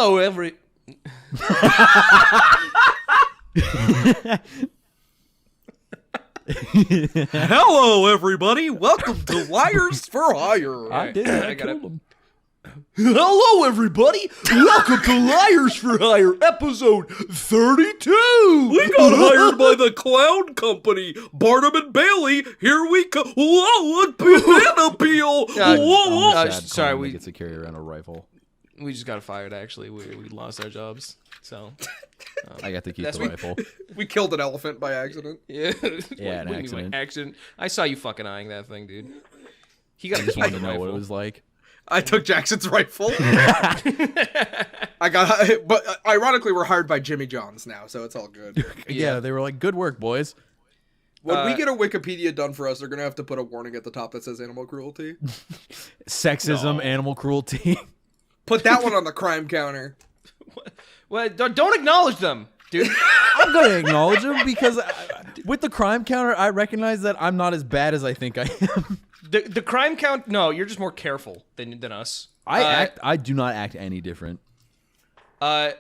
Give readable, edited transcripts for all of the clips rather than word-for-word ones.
Hello, Hello, everybody. Welcome to Liars4Hire. I did. I killed him. Hello, everybody. Welcome to Liars4Hire, episode 32. We got hired by the clown company, Barnum and Bailey. Here we go. Whoa, a banana peel. Whoa. Sorry, we get to carry around a rifle. We just got fired. Actually, we lost our jobs. So I got to keep the rifle. We killed an elephant by accident. Yeah, Yeah, an accident. Accident. I saw you fucking eyeing that thing, dude. He got I just wanted to know what it was like. I took Jackson's rifle. But ironically, we're hired by Jimmy John's now, so it's all good. Yeah, they were like, "Good work, boys." When we get a Wikipedia done for us, they're gonna have to put a warning at the top that says animal cruelty. Sexism, animal cruelty. Put that one on the crime counter. Well, don't acknowledge them, dude. I'm gonna acknowledge them because with the crime counter, I recognize that I'm not as bad as I think I am. The crime count? No, you're just more careful than us. I do not act any different. The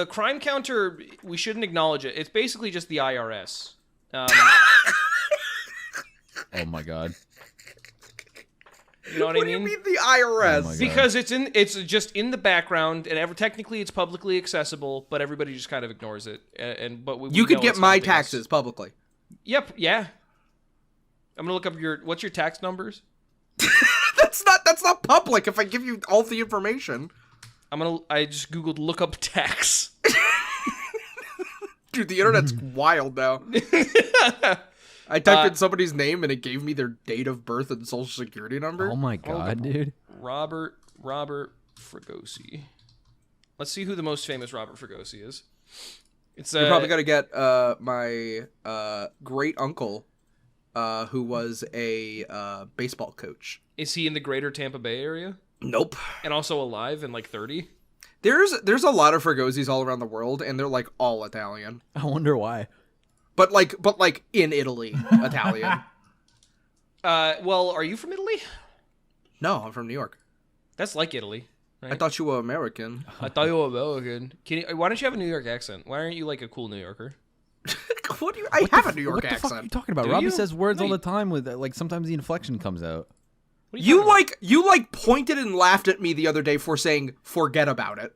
crime counter, we shouldn't acknowledge it. It's basically just the IRS. Oh my god. You know what I mean? What do you mean the IRS? Oh my God. Because it's just in the background, and technically it's publicly accessible, but everybody just kind of ignores it. But you could get my taxes publicly. Yep. Yeah. I'm gonna look up what's your tax numbers? That's not public. If I give you all the information, I just googled look up tax. Dude, the internet's wild now. I typed in somebody's name and it gave me their date of birth and social security number. Oh my god, dude. Robert Fregosi. Let's see who the most famous Robert Fregosi is. You're probably gonna get my great uncle, who was a baseball coach. Is he in the greater Tampa Bay area? Nope. And also alive and like 30? There's a lot of Fregosis all around the world, and they're like all Italian. I wonder why. But like in Italy, Italian. Well, are you from Italy? No, I'm from New York. That's like Italy. Right? I thought you were American. I thought you were American. Why don't you have a New York accent? Why aren't you like a cool New Yorker? I have a New York What the accent. fuck are you talking about? Do Robbie you? says words No, all the time with like sometimes the inflection comes out. What are you talking You pointed and laughed at me the other day for saying forget about it.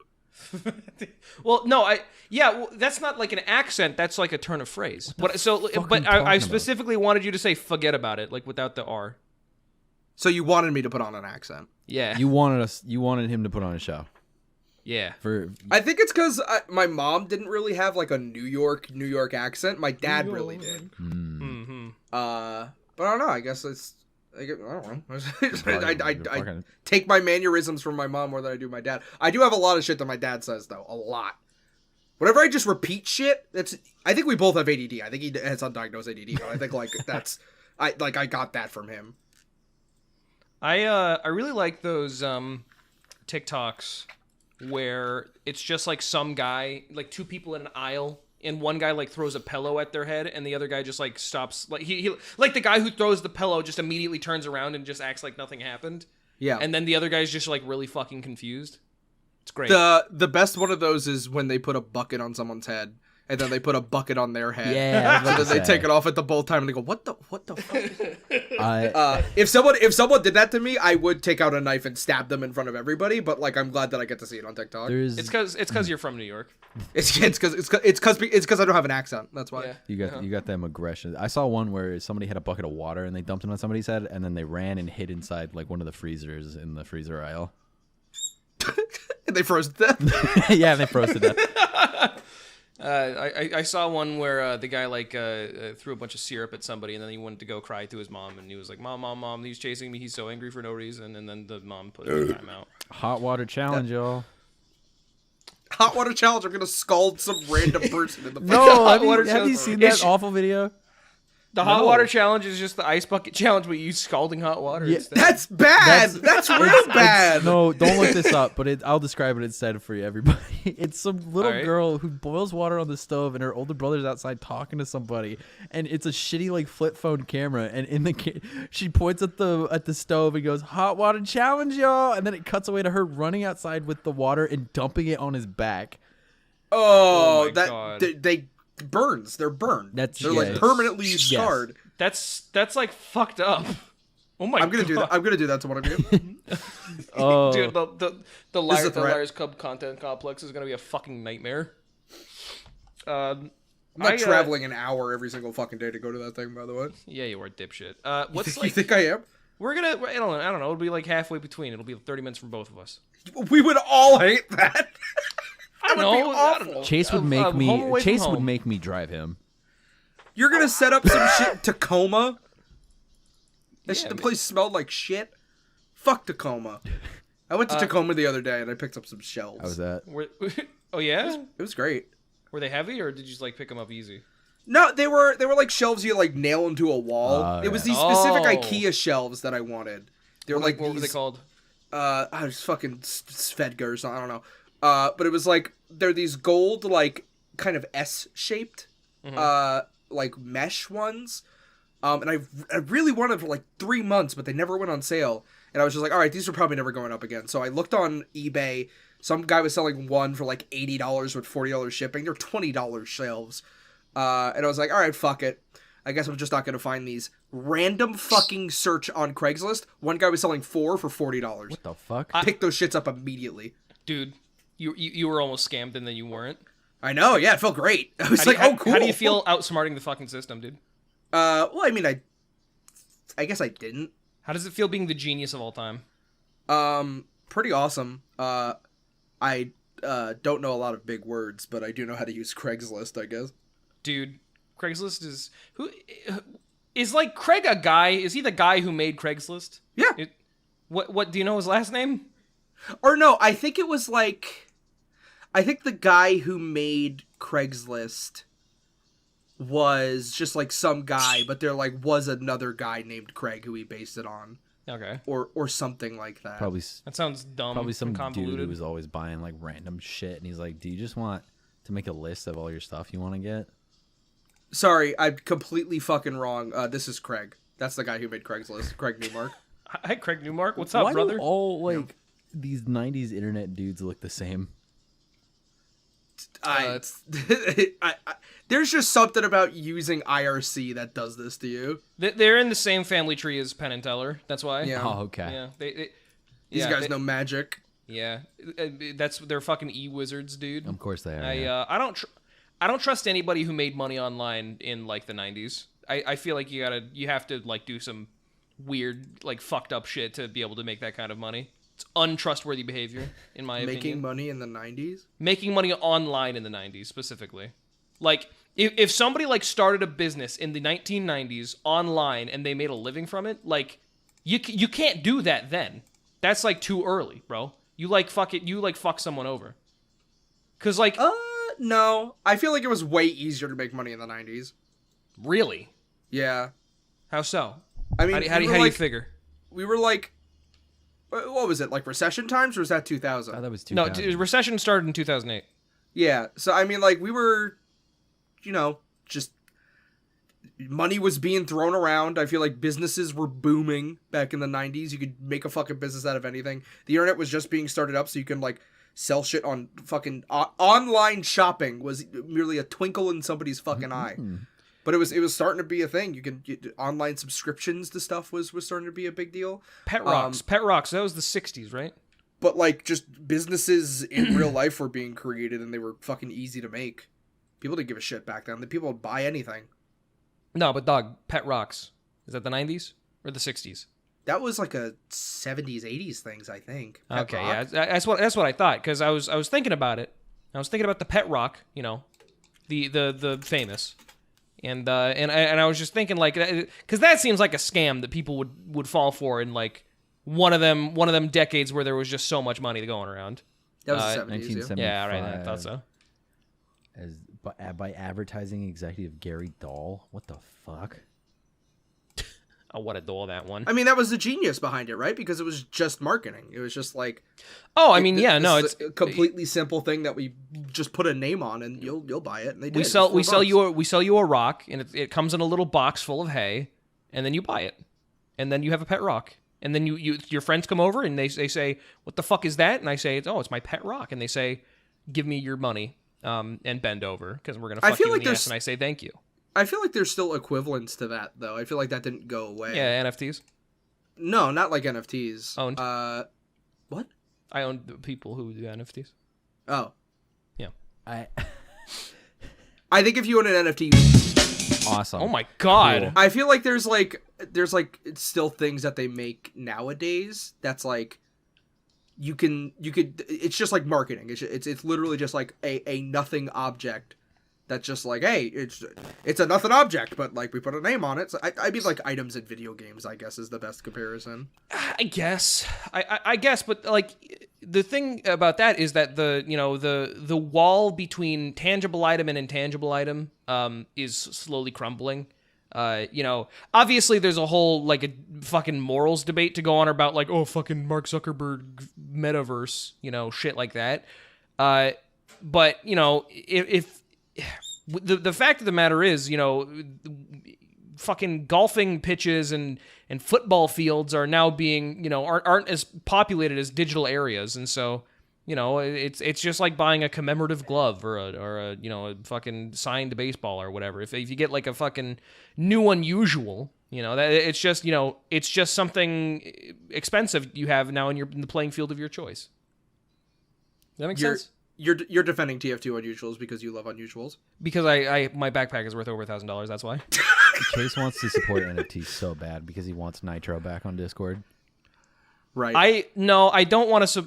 Well, no, well, that's not like an accent. That's like a turn of phrase. But talking I specifically wanted you to say forget about it, like without the R. So you wanted me to put on an accent. Yeah. You wanted him to put on a show. Yeah. I think it's because my mom didn't really have like a New York accent. My dad really did. Mm-hmm. But I don't know. I guess I don't know. I I take my mannerisms from my mom more than I do my dad. I do have a lot of shit that my dad says though. A lot. Whenever I just repeat shit, I think we both have ADD. I think he has undiagnosed ADD, but I think like I got that from him. I really like those TikToks where it's just like some guy, like two people in an aisle, and one guy like throws a pillow at their head, and the other guy just like stops. Like he like the guy who throws the pillow just immediately turns around and just acts like nothing happened. Yeah. And then the other guy's just like really fucking confused. It's great. The best one of those is when they put a bucket on someone's head, and then they put a bucket on their head. Yeah, And then they take it off at the both time, and they go, "What the I If someone did that to me, I would take out a knife and stab them in front of everybody. But like, I'm glad that I get to see it on TikTok. there's It's because you're from New York. It's because I don't have an accent. That's why. Yeah. you got them aggression. I saw one where somebody had a bucket of water and they dumped it on somebody's head, and then they ran and hid inside like one of the freezers in the freezer aisle. And they froze to death. Yeah, they froze to death. I saw one where the guy like threw a bunch of syrup at somebody, and then he wanted to go cry to his mom, and he was like, "Mom, he's chasing me. He's so angry for no reason." And then the mom put his time out. Hot water challenge, y'all. Hot water challenge. I'm gonna scald some random person in the face. No, Hot water have you challenge. seen that awful video? The hot water challenge is just the ice bucket challenge, but you use scalding hot water instead. That's bad. That's real bad. No, don't look this up, but I'll describe it instead for you, everybody. It's some little Alright. girl who boils water on the stove, and her older brother's outside talking to somebody, and it's a shitty like flip phone camera, and she points at the stove and goes, "Hot water challenge, y'all!" And then it cuts away to her running outside with the water and dumping it on his back. Oh, my that God. they burns. They're burned. They're like Yes. permanently Yes. scarred. That's like fucked up. Oh my god. I'm gonna do that. I'm gonna do that to one of you. Oh, Dude, the This is a threat. Liars Club content complex is gonna be a fucking nightmare. I'm not traveling an hour every single fucking day to go to that thing. By the way, Yeah, you are dipshit. you think I am? We're gonna. I don't know. It'll be like halfway between. It'll be 30 minutes from both of us. We would all hate that. I don't That would be know. I awful. don't know. Chase would Home make away from Chase would home. make me drive him. You're gonna set up some shit Tacoma. Yeah, The place smelled like shit. Fuck Tacoma. I went to Tacoma the other day and I picked up some shells. How was that? Oh yeah. It was great. Were they heavy or did you just like pick them up easy? No, they were like shelves you like nail into a wall. Oh, It was yeah. these specific Oh. IKEA shelves that I wanted. They were like What were they these, called? I was fucking Svedga or something. I don't know. But it was like they're these gold like kind of S shaped, like mesh ones. And I really wanted for like 3 months, but they never went on sale. And I was just like, all right, these are probably never going up again. So I looked on eBay. Some guy was selling one for like $80 with $40 shipping. They're $20 shelves. And I was like, all right, fuck it. I guess I'm just not going to find these. Random fucking search on Craigslist. One guy was selling 4 for $40. What the fuck? Picked those shits up immediately. Dude, you were almost scammed and then you weren't. I know, yeah, it felt great. I was How do like, you- oh, cool. How do you feel outsmarting the fucking system, dude? Well, I mean, I guess I didn't. How does it feel being the genius of all time? Pretty awesome. I don't know a lot of big words, but I do know how to use Craigslist, I guess. Dude, Craigslist is like Craig a guy? Is he the guy who made Craigslist? Yeah. What do you know his last name? Or no, I think it was like, I think the guy who made Craigslist was just like some guy, but there like was another guy named Craig who he based it on, Okay. or something like that. Probably That sounds dumb. probably some and dude convoluted. who was always buying like random shit, and he's like, "Do you just want to make a list of all your stuff you want to get?" Sorry, I'm completely fucking wrong. This is Craig. That's the guy who made Craigslist. Craig Newmark. Hi, Craig Newmark. What's up, Why brother? do all like these '90s internet dudes look the same? There's just something about using IRC that does this to you. They're in the same family tree as Penn and Teller. That's why. Yeah. Oh, okay. Yeah. These guys know magic. Yeah. They're fucking e-wizards, dude. Of course they are. I don't trust anybody who made money online in like the 90s. I feel like you have to like do some weird like fucked up shit to be able to make that kind of money. It's untrustworthy behavior in my opinion. Making money in the 90s? Making money online in the 90s specifically. Like if somebody like started a business in the 1990s online and they made a living from it, like you can't do that then. That's like too early, bro. You like fuck someone over. Cuz like No. I feel like it was way easier to make money in the 90s. really? Yeah. How so? I mean, How do you figure? We were like, what was it, like recession times, or was that 2000? Oh, that was 2000. 2000. Recession started in 2008. Yeah, so I mean, like, we were, just money was being thrown around. I feel like businesses were booming back in the 90s. You could make a fucking business out of anything. The internet was just being started up, so you can, like, sell shit on fucking online shopping was merely a twinkle in somebody's fucking eye. But it was starting to be a thing. You can get online subscriptions to stuff was starting to be a big deal. Pet Rocks. Pet Rocks. That was the 60s, right? But like just businesses in real life were being created and they were fucking easy to make. People didn't give a shit back then. The people would buy anything. No, but dog, Pet Rocks. Is that the 90s or the 60s? That was like a 70s, 80s things, I think. Pet Okay, Rock. yeah, that's what I thought because I was thinking about it. I was thinking about the Pet Rock, the famous, and I was just thinking like because that seems like a scam that people would fall for in like one of them decades where there was just so much money going around. That was the 70s, 1975. Yeah, right. I thought so. By advertising executive Gary Dahl. What the fuck? I want to do that one. I mean, that was the genius behind it, right? Because it was just marketing. It was just like, oh, I mean, yeah, no, it's it's a completely simple thing that we just put a name on, and you'll buy it. And they did. we sell you a rock, and it comes in a little box full of hay, and then you buy it, and then you have a pet rock, and then your friends come over and they say, what the fuck is that? And I say, it's my pet rock, and they say, give me your money, and bend over because we're gonna fuck you in the ass, and I say thank you. I feel like there's still equivalents to that, though. I feel like that didn't go away. Yeah, NFTs. No, not like NFTs. Owned. What? I own the people who do NFTs. Oh. Yeah. I think if you own an NFT, Awesome. Oh my god. Cool. I feel like there's still things that they make nowadays that's like you could it's just like marketing. It's literally just like a nothing object. That's just like, hey, it's a nothing object, but like we put a name on it. So I mean, like items in video games, I guess, is the best comparison. I guess, but like the thing about that is that the wall between tangible item and intangible item is slowly crumbling. Obviously there's a whole like a fucking morals debate to go on about like, oh, fucking Mark Zuckerberg metaverse, shit like that. But if the fact of the matter is, fucking golfing pitches and football fields are now being, aren't as populated as digital areas, and so, it's just like buying a commemorative glove or a fucking signed baseball or whatever. If you get like a fucking new unusual, that it's just something expensive you have now in the playing field of your choice. Does that make sense? You're defending TF2 unusuals because you love unusuals. Because I my backpack is worth over $1,000. That's why. Chase wants to support NFTs so bad because he wants Nitro back on Discord. Right. I don't want to.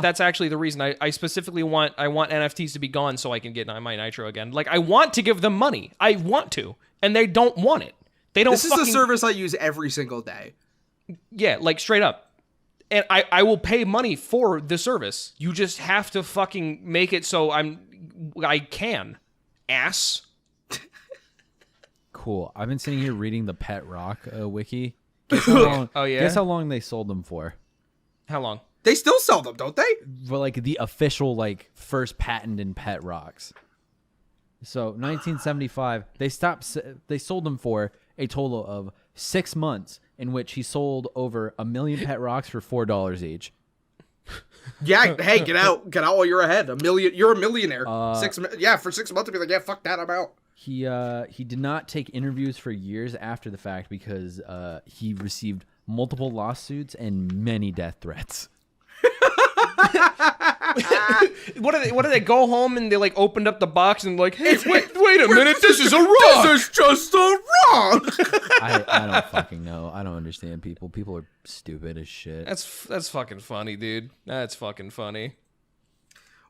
That's actually the reason. I specifically want NFTs to be gone so I can get my Nitro again. Like I want to give them money. I want to, and they don't want it. They don't. This is a service I use every single day. Yeah, like straight up. And I will pay money for the service. You just have to fucking make it so I can. Ass. Cool. I've been sitting here reading the Pet Rock wiki. Guess how long, oh, yeah? Guess how long they sold them for? How long? They still sell them, don't they? For like the official first patent in pet rocks. So 1975, they sold them for a total of 6 months, in which he sold over 1 million pet rocks for $4 each. Yeah, hey, get out while you're ahead. You're a millionaire. For 6 months to be like, yeah, fuck that, I'm out. He did not take interviews for years after the fact because he received multiple lawsuits and many death threats. What do they go home and they like opened up the box and like, hey, wait a minute, this is a rock. This is just a rock. I don't fucking know. I don't understand people. People are stupid as shit. That's fucking funny, dude. That's fucking funny.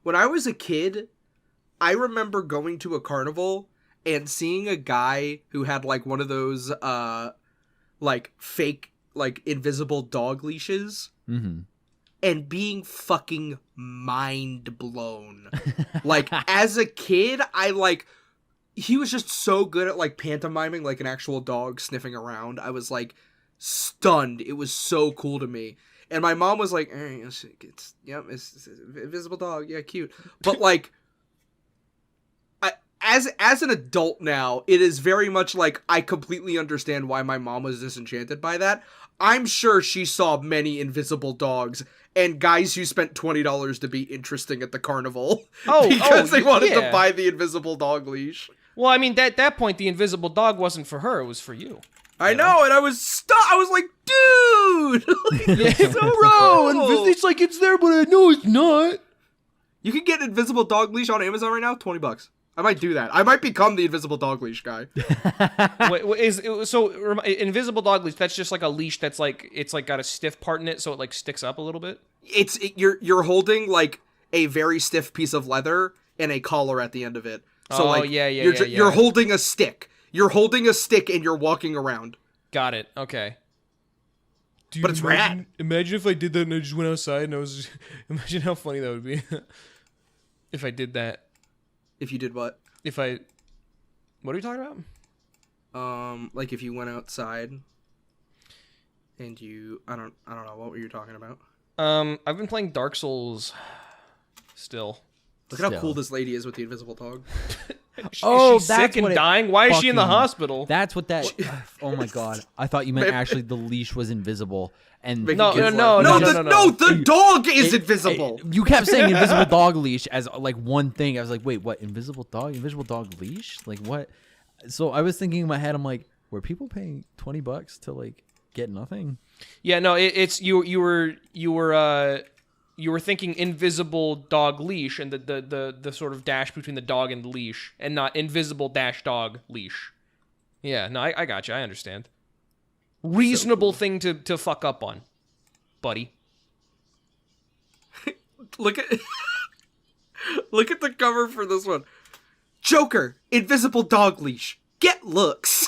When I was a kid, I remember going to a carnival and seeing a guy who had like one of those like fake like invisible dog leashes. Mm-hmm. And being fucking mind blown. Like, as a kid, he was just so good at, like, pantomiming like an actual dog sniffing around. I was, like, stunned. It was so cool to me. And my mom was like, it's invisible dog. Yeah, cute. But, like, as an adult now, it is very much like I completely understand why my mom was disenchanted by that. I'm sure she saw many invisible dogs and guys who spent $20 to be interesting at the carnival because they wanted to buy the invisible dog leash. Well, I mean, at that point, the invisible dog wasn't for her; it was for you. I know, and I was stuck. I was like, dude, it's so cool. It's like it's there, but I know it's not. You can get an invisible dog leash on Amazon right now, $20. I might do that. I might become the invisible dog leash guy. Invisible dog leash? That's just like a leash that's like it's like got a stiff part in it, so it like sticks up a little bit. You're holding like a very stiff piece of leather and a collar at the end of it. So you're holding a stick. You're holding a stick and you're walking around. Got it. Okay. Dude, but it's rad. Imagine if I did that and I just went outside and I was. Imagine how funny that would be if I did that. If you did what? What are you talking about? Like if you went outside. And I don't know, what were you talking about? I've been playing Dark Souls still. Look at how cool this lady is with the invisible dog. She's sick and dying. Why is she in the hospital? That's what that. Oh my god! I thought you meant actually the leash was invisible. And No, the dog is invisible. You kept saying invisible dog leash as like one thing. I was like, wait, what? Invisible dog leash? Like what? So I was thinking in my head, I'm like, were people paying $20 to like get nothing? Yeah, no, it's you were thinking invisible dog leash and the sort of dash between the dog and the leash, and not invisible dash dog leash. Yeah, no, I got you. I understand. Reasonable thing to fuck up on, buddy. Look at the cover for this one. Joker, invisible dog leash. Get looks.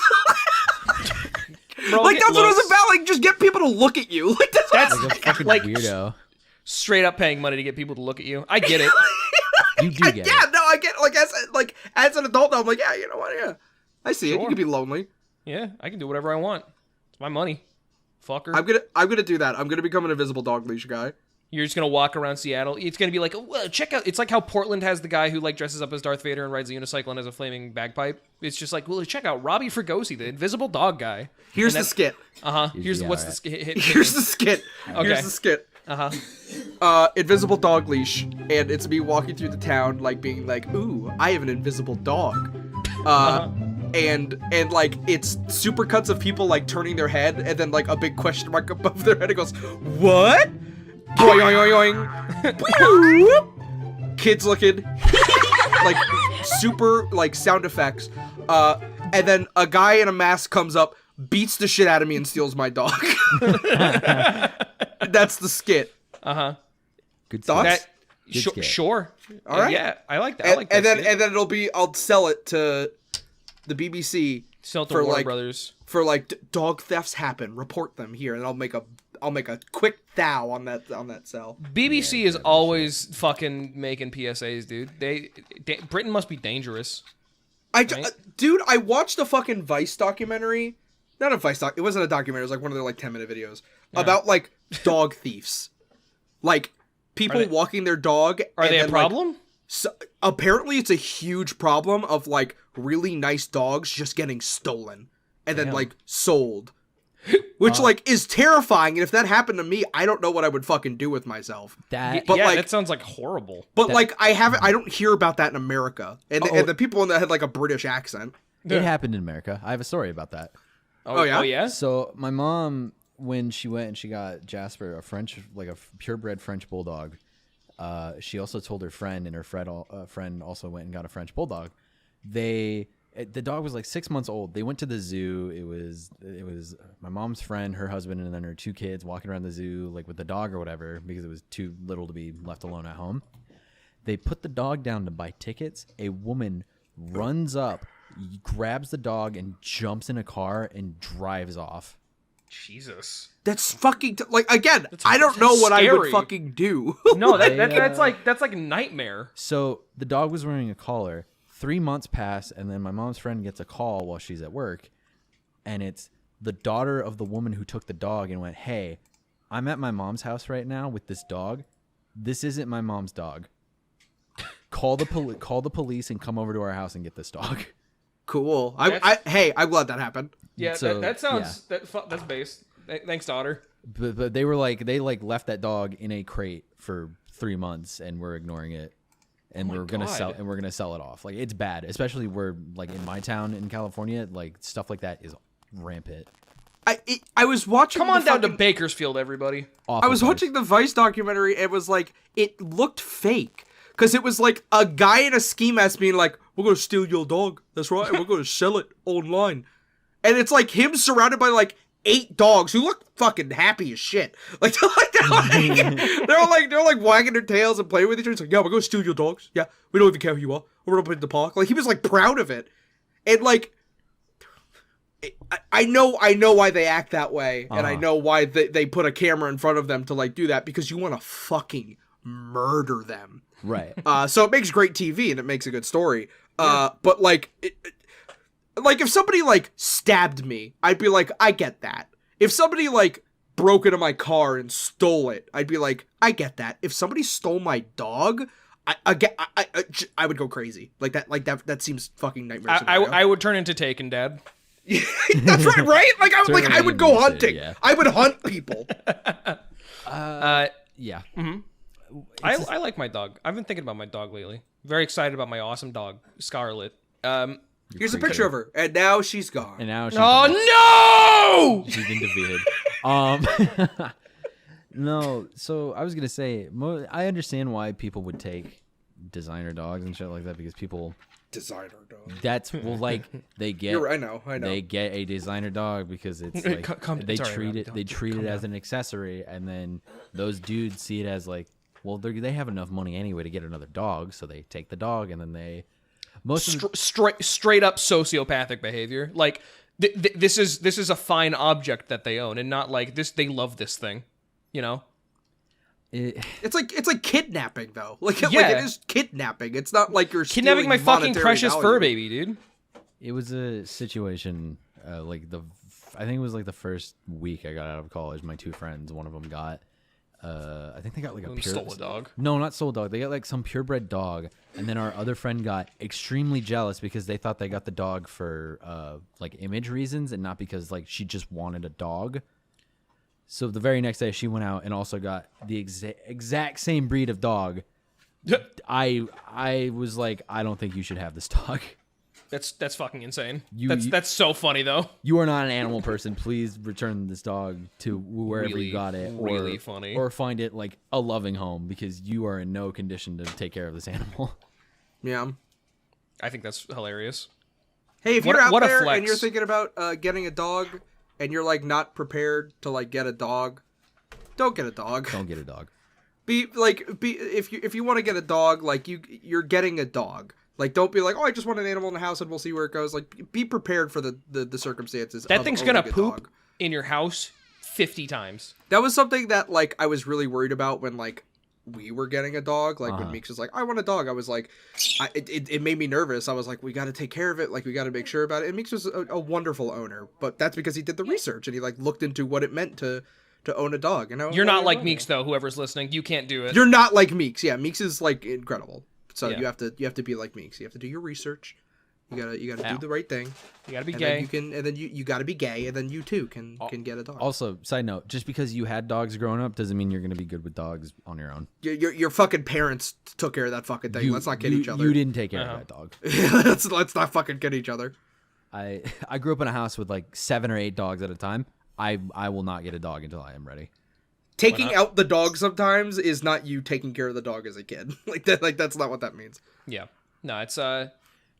Bro, like that's what it was about. Like just get people to look at you. Like that's Like a fucking weirdo. Straight up paying money to get people to look at you. I get it. You do get it. Yeah, no, I get as an adult now, I'm like, yeah, you know what? Yeah, I see it. You can be lonely. Yeah, I can do whatever I want. It's my money, fucker. I'm gonna do that. I'm gonna become an invisible dog leash guy. You're just gonna walk around Seattle. It's gonna be like, well, check out. It's like how Portland has the guy who like dresses up as Darth Vader and rides a unicycle and has a flaming bagpipe. It's just like, well, check out Robbie Fregosi, the invisible dog guy. Here's the skit. Here's Yeah, what's right. the skit. Here's the skit. Okay. Here's the skit. Invisible dog leash, and it's me walking through the town, like being like, "Ooh, I have an invisible dog," and like it's super cuts of people like turning their head, and then like a big question mark above their head. It goes, "What?" Boing, boing, boing. Kids looking, like super like sound effects, and then a guy in a mask comes up, beats the shit out of me, and steals my dog. That's the skit. Good Thoughts? stuff. Sure. All right. Yeah, I like that. And then it'll be, I'll sell it to the BBC sell it to for Warner like Brothers. for like dog thefts happen. Report them here, and I'll make a quick thou on that cell. BBC is always fucking making PSAs, dude. Britain must be dangerous. Dude, I watched a fucking Vice documentary. Not a Vice doc. It wasn't a documentary. It was like one of their like 10-minute videos about like dog thieves, like people walking their dog. Are they a then, problem? Like, so, apparently, it's a huge problem of like really nice dogs just getting stolen and then like sold, which like is terrifying. And if that happened to me, I don't know what I would fucking do with myself. But like, that sounds like horrible. But like I don't hear about that in America, and the people in that had like a British accent. It happened in America. I have a story about that. Oh yeah? Oh yeah. So my mom, when she went and she got Jasper, a French, like a purebred French bulldog, she also told her friend, and her friend also went and got a French bulldog. The dog was like 6 months old. They went to the zoo. It was my mom's friend, her husband, and then her 2 kids walking around the zoo like with the dog or whatever because it was too little to be left alone at home. They put the dog down to buy tickets. A woman runs up, grabs the dog, and jumps in a car and drives off. Jesus. That's fucking like again. I don't know what I would fucking do. No, that's like a nightmare. So the dog was wearing a collar. 3 months pass, and then my mom's friend gets a call while she's at work, and it's the daughter of the woman who took the dog and went, "Hey, I'm at my mom's house right now with this dog. This isn't my mom's dog. Call the police and come over to our house and get this dog." Cool. I'm glad that happened. Yeah, So, that sounds that's based. Thanks, daughter. But they were like they left that dog in a crate for 3 months and we're ignoring it. And we're gonna sell it off. Like it's bad, especially where like in my town in California, like stuff like that is rampant. I was watching. Come on down to Bakersfield, everybody. I was watching the Vice documentary. It was like it looked fake because it was like a guy in a ski mask being like, "We're gonna steal your dog. That's right. And we're gonna sell it online." And it's like him surrounded by like 8 dogs who look fucking happy as shit. Like they're like wagging their tails and playing with each other. It's like, yeah, we're gonna steal your dogs. Yeah, we don't even care who you are. We're up in the park. Like he was like proud of it, and like I know why they act that way, and I know why they put a camera in front of them to like do that because you want to fucking murder them, right? So it makes great TV and it makes a good story. But like. Like, if somebody, like, stabbed me, I'd be like, I get that. If somebody, like, broke into my car and stole it, I'd be like, I get that. If somebody stole my dog, I would go crazy. Like that seems fucking nightmare. I would turn into Taken, Dad. That's right, right? Like I would go hunting. Yeah. I would hunt people. Yeah. Mm-hmm. I like my dog. I've been thinking about my dog lately. Very excited about my awesome dog, Scarlet. Here's a picture of her, and now she's gone. And now she's oh no! She's been defeated. No, so I was gonna say, I understand why people would take designer dogs and shit like that, because people Designer dog. That's well, like they get. You're right, I know. They get a designer dog because it's like they treat it as an accessory, and then those dudes see it as like, well, they have enough money anyway to get another dog, so they take the dog, and then they straight up sociopathic behavior. Like this is a fine object that they own, and not like this. They love this thing, you know. It's like kidnapping though. Like it is kidnapping. It's not like you're kidnapping my fucking precious value. fur baby, dude. It was a situation I think it was like the first week I got out of college. My two friends, one of them got I think they got like a stole a dog. No, not stole a dog. They got like some purebred dog, and then our other friend got extremely jealous because they thought they got the dog for like image reasons and not because like she just wanted a dog. So the very next day, she went out and also got the exact same breed of dog. I was like, I don't think you should have this dog. That's fucking insane. That's so funny though. You are not an animal person. Please return this dog to wherever you got it, really funny, or find it like a loving home because you are in no condition to take care of this animal. Yeah, I think that's hilarious. Hey, if you're out there and you're thinking about getting a dog, and you're like not prepared to like get a dog, don't get a dog. Don't get a dog. If you want to get a dog, like you're getting a dog. Like don't be like, oh, I just want an animal in the house and we'll see where it goes. Like be prepared for the circumstances. That thing's gonna poop in your house 50 times. That was something that like I was really worried about when like we were getting a dog. Like when Meeks was like, I want a dog. I was like, it made me nervous. I was like, we got to take care of it. Like we got to make sure about it. And Meeks was a wonderful owner, but that's because he did the research and he like looked into what it meant to own a dog. You know, you're not like Meeks though. Whoever's listening, you can't do it. You're not like Meeks. Yeah, Meeks is like incredible. So yeah. you have to be like Meeks. You have to do your research. You gotta do the right thing. You gotta be gay. Then you gotta be gay, and then you too can get a dog. Also, side note: just because you had dogs growing up doesn't mean you're gonna be good with dogs on your own. Your fucking parents took care of that fucking thing. Let's not kid each other. You didn't take care of that dog. let's not fucking kid each other. I grew up in a house with like 7 or 8 dogs at a time. I will not get a dog until I am ready. Taking out the dog sometimes is not you taking care of the dog as a kid. That's not what that means. Yeah. No, it's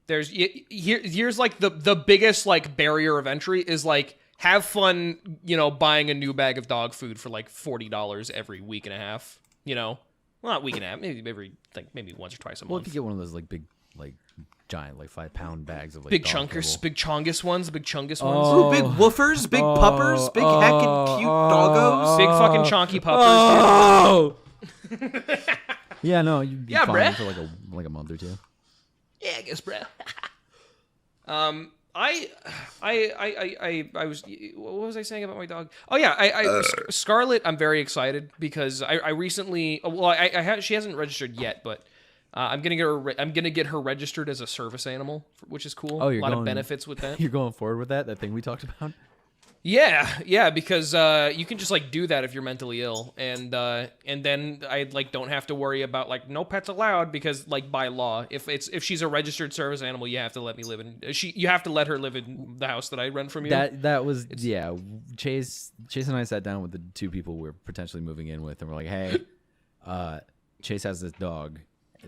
here's like the biggest like barrier of entry is like have fun, you know, buying a new bag of dog food for like $40 every week and a half, you know. Well, not week and a half, maybe once or twice a month. Well, if you get one of those like big like giant like 5-pound bags of like big chungus ones. Ooh, big woofers, big puppers, big heckin' cute doggos, big fucking chonky puppers. Yeah, no, you'd be fine bruh. for like a month or two. Yeah, I guess, bro. I was. What was I saying about my dog? Oh yeah, Scarlet. I'm very excited because I recently. Well, she hasn't registered yet, but I'm gonna get her registered as a service animal, which is cool. Oh, a lot of benefits with that. You're going forward with that thing we talked about. Yeah, because you can just like do that if you're mentally ill, and then I like don't have to worry about like no pets allowed because like by law, if she's a registered service animal, you have to let me live in you have to let her live in the house that I rent from you. That was Chase and I sat down with the 2 people we're potentially moving in with, and we're like, hey, Chase has this dog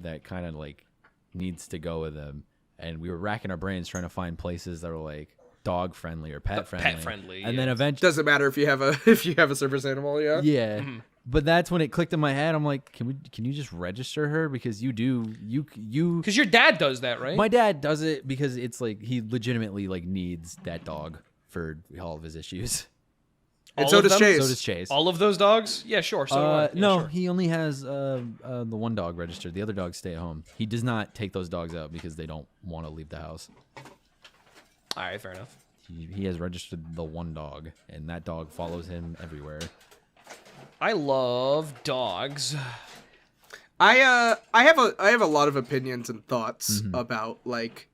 that kind of like needs to go with him, and we were racking our brains trying to find places that were like dog friendly or pet friendly, and then eventually doesn't matter if you have a service animal. Yeah. Mm-hmm. But that's when it clicked in my head. I'm like, can you just register her, because you because your dad does that, right? My dad does it because it's like he legitimately like needs that dog for all of his issues. And so does Chase. So does Chase. All of those dogs? Yeah, sure. So no, sure. He only has the one dog registered. The other dogs stay at home. He does not take those dogs out because they don't want to leave the house. All right, fair enough. He has registered the one dog, and that dog follows him everywhere. I love dogs. I have a lot of opinions and thoughts about like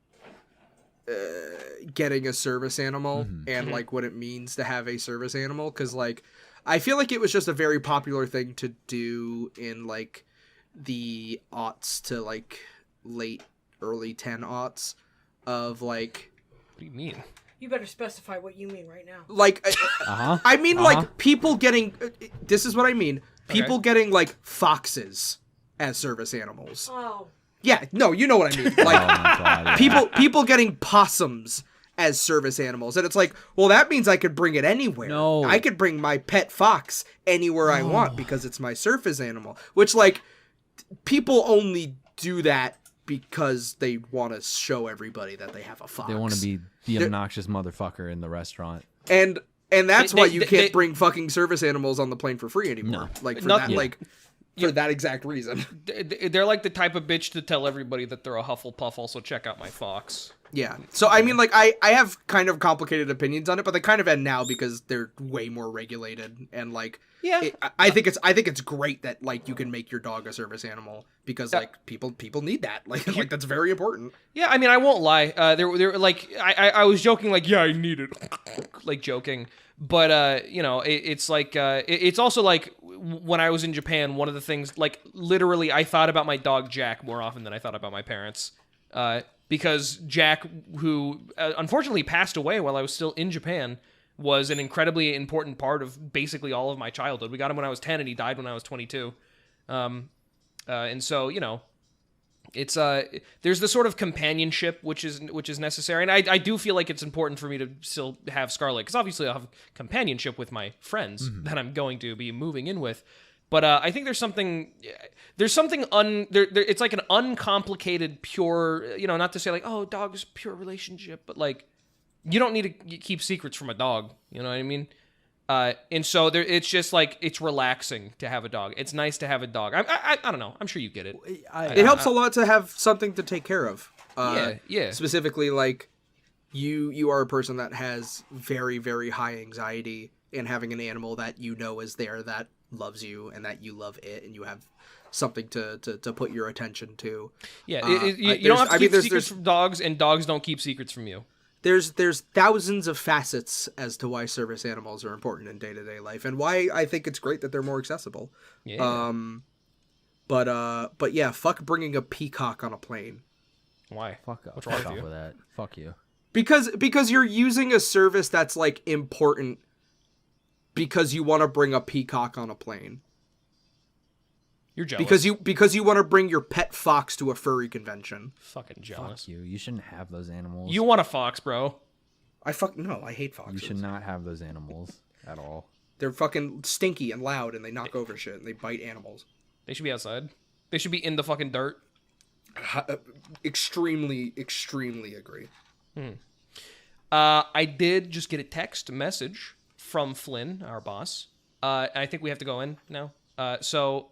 getting a service animal and like what it means to have a service animal, because like I feel like it was just a very popular thing to do in like the aughts to like late early 10 aughts of like. What do you mean? You better specify what you mean right now. Like, I mean, like, people getting... this is what I mean. People getting, like, foxes as service animals. Oh. Yeah, no, you know what I mean. Like, people getting possums as service animals. And it's like, well, that means I could bring it anywhere. No. I could bring my pet fox anywhere I want because it's my service animal. Which, like, people only do that because they want to show everybody that they have a fox. They want to be the obnoxious motherfucker in the restaurant. And that's why you can't bring fucking service animals on the plane for free anymore. No. Like for that, like for that exact reason. They're like the type of bitch to tell everybody that they're a Hufflepuff. Also, check out my fox. Yeah. So I mean, like I have kind of complicated opinions on it, but they kind of end now because they're way more regulated and like. Yeah. I think it's great that like you can make your dog a service animal because like people need that. Like that's very important. Yeah, I mean, I won't lie. They're like, I was joking, like, yeah, I need it, like joking. But you know, it's like, it's also like when I was in Japan, one of the things, like, literally, I thought about my dog Jack more often than I thought about my parents, because Jack, who unfortunately passed away while I was still in Japan, was an incredibly important part of basically all of my childhood. We got him when I was 10 and he died when I was 22. And so, you know, it's there's the sort of companionship which is necessary. And I do feel like it's important for me to still have Scarlet, because obviously I'll have companionship with my friends that I'm going to be moving in with. But I think there's something it's like an uncomplicated, pure, you know, not to say like, oh, dog's pure relationship, but like, you don't need to keep secrets from a dog. You know what I mean? And so it's just like, it's relaxing to have a dog. It's nice to have a dog. I don't know. I'm sure you get it. It helps a lot to have something to take care of. Yeah. Specifically, like you are a person that has very, very high anxiety, and having an animal that you know is there that loves you and that you love it, and you have something to put your attention to. Yeah, you don't have to keep secrets from dogs, and dogs don't keep secrets from you. There's thousands of facets as to why service animals are important in day-to-day life, and why I think it's great that they're more accessible. Yeah. But yeah, fuck bringing a peacock on a plane. Why? Fuck What's wrong with off you? with that. Fuck you. Because you're using a service that's like important because you want to bring a peacock on a plane. You're jealous. Because you want to bring your pet fox to a furry convention. Fucking jealous. Fuck you. You shouldn't have those animals. You want a fox, bro. I hate foxes. You should not have those animals at all. They're fucking stinky and loud, and they knock over shit, and they bite animals. They should be outside. They should be in the fucking dirt. Extremely, extremely agree. I did just get a message from Flynn, our boss. I think we have to go in now. So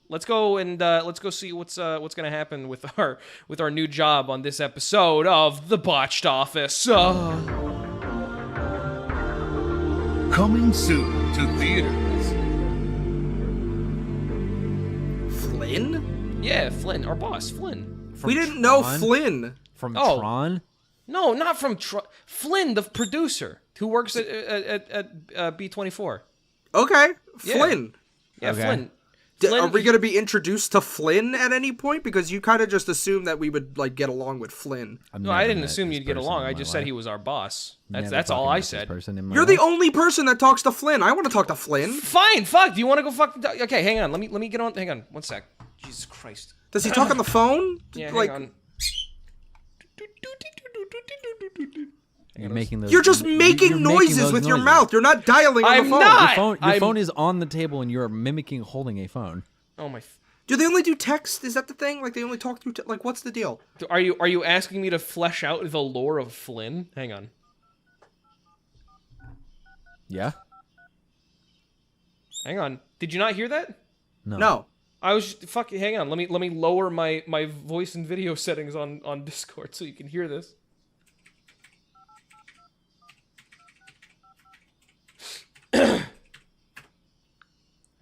let's go and let's go see what's gonna happen with our new job on this episode of The Botched Office. Coming soon to theaters. Flynn? Yeah, Flynn, our boss, Flynn. We didn't know Tron? Flynn. From Oh. Tron? No, not from Flynn, the producer who works at B24. Okay, Yeah. Flynn. Yeah, Okay. Flynn. Are we going to be introduced to Flynn at any point? Because you kind of just assumed that we would like get along with Flynn. No, I didn't assume you'd get along. I just said he was our boss. That's all I said. You're the only person that talks to Flynn. I want to talk to Flynn. Fine, fuck. Do you want to go fuck? Okay, hang on. Let me get on. Hang on, one sec. Jesus Christ. Does he talk on the phone? Yeah, like, hang on. You're making those. You're just making you're noises those with your noises. mouth. You're not dialing on I'm the phone. not! Your I'm- phone is on the table and you're mimicking holding a phone. Oh my. Do they only do text? Is that the thing? Like they only talk through like what's the deal? Are you asking me to flesh out the lore of Flynn? Hang on. Yeah? Hang on. Did you not hear that? No. I was just, fucking. Hang on. Let me lower my voice and video settings on Discord so you can hear this.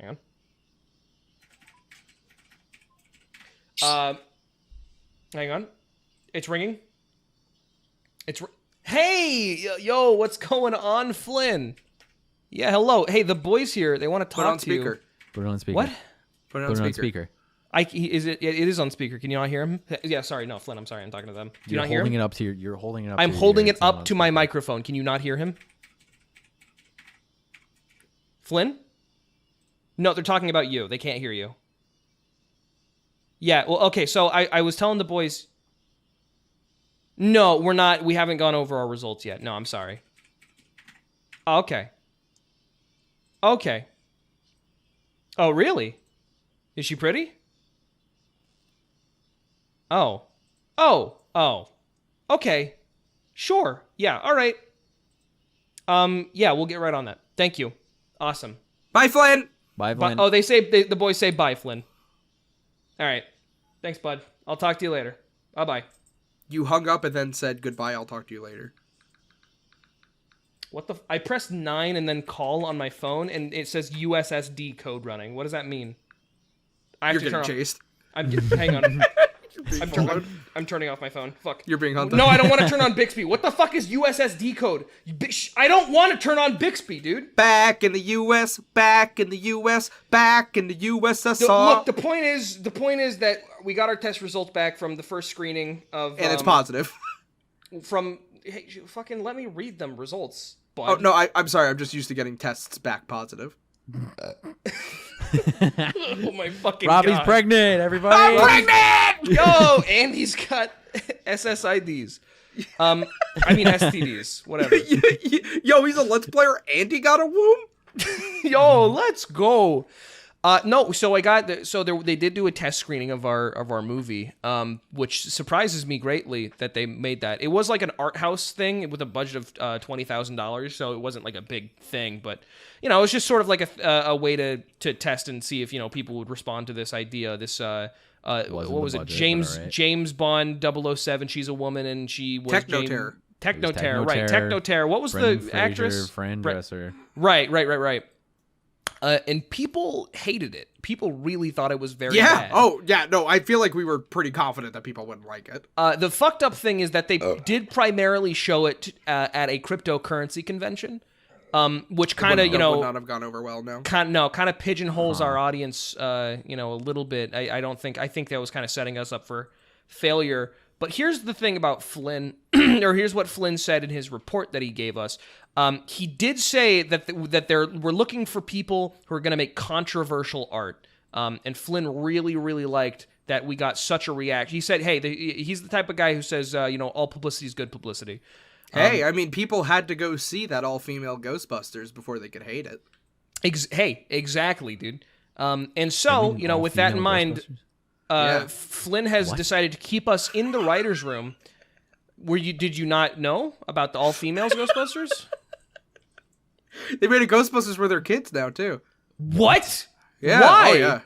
Hang on. Hang on. It's ringing. Hey, yo, what's going on, Flynn? Yeah, hello. Hey, the boys here. They want to Put it talk on to you. speaker. Put it on speaker. What? Put it Put on it on speaker. speaker. It is on speaker. Can you not hear him? Yeah, sorry, no, Flynn. I'm sorry. I'm talking to them. Do you You're not hear him? holding it up to your. You're holding it up. I'm to your holding ear. it It's not up on to my speaker. microphone. Can you not hear him? Flynn? No, they're talking about you. They can't hear you. Yeah, well, okay, so I was telling the boys... No, we're not. We haven't gone over our results yet. No, I'm sorry. Okay. Okay. Oh, really? Is she pretty? Oh. Oh. Oh. Okay. Sure. Yeah, all right. Yeah, we'll get right on that. Thank you. Awesome. Bye, Flynn. Bye, But, Flynn. oh, the boys say bye, Flynn. All right. Thanks, bud. I'll talk to you later. Bye-bye. You hung up and then said goodbye. I'll talk to you later. What the... I pressed 9 and then call on my phone, and it says USSD code running. What does that mean? I have You're to getting turn chased. hang on. You're being followed. I'm turning off my phone. Fuck. You're being hunted. No, I don't want to turn on Bixby. What the fuck is USSD code? I don't want to turn on Bixby, dude. Back in the U.S., back in the U.S., back in the USSR. Look, the point is that we got our test results back from the first screening of... And it's positive. Hey, fucking let me read them results, bud. Oh, no, I'm sorry. I'm just used to getting tests back positive. Oh my fucking Robbie's God. pregnant, everybody. I'm pregnant! Yo, Andy's got SSIDs. I mean STDs, whatever. Yo, he's a Let's Player and he got a womb? Yo, let's go. No, so they did do a test screening of our movie, which surprises me greatly that they made that. It was like an art house thing with a budget of $20,000, so it wasn't like a big thing, but it was just sort of like a way to test and see if people would respond to this idea. This what was it? James Bond 007. She's a woman and she was Techno-Terror. Techno-Terror, right? Techno-Terror. What was the actress? Fran Dresser. Right. And people hated it. People really thought it was very bad. Oh, yeah. No, I feel like we were pretty confident that people wouldn't like it. The fucked up thing is that they did primarily show it at a cryptocurrency convention, which kind of, would not have gone over well, no. kind of pigeonholes our audience, a little bit. I think that was kind of setting us up for failure. But here's the thing about Flynn, or here's what Flynn said in his report that he gave us. He did say that we're looking for people who are going to make controversial art. And Flynn really, really liked that we got such a reaction. He said, hey, he's the type of guy who says, all publicity is good publicity. Hey, I mean, people had to go see that all-female Ghostbusters before they could hate it. Hey, exactly, dude. And so, with that in mind, Flynn has decided to keep us in the writer's room. Did you not know about the all-females Ghostbusters? They made a Ghostbusters with their kids now, too. What? Yeah. Why? Oh, yeah.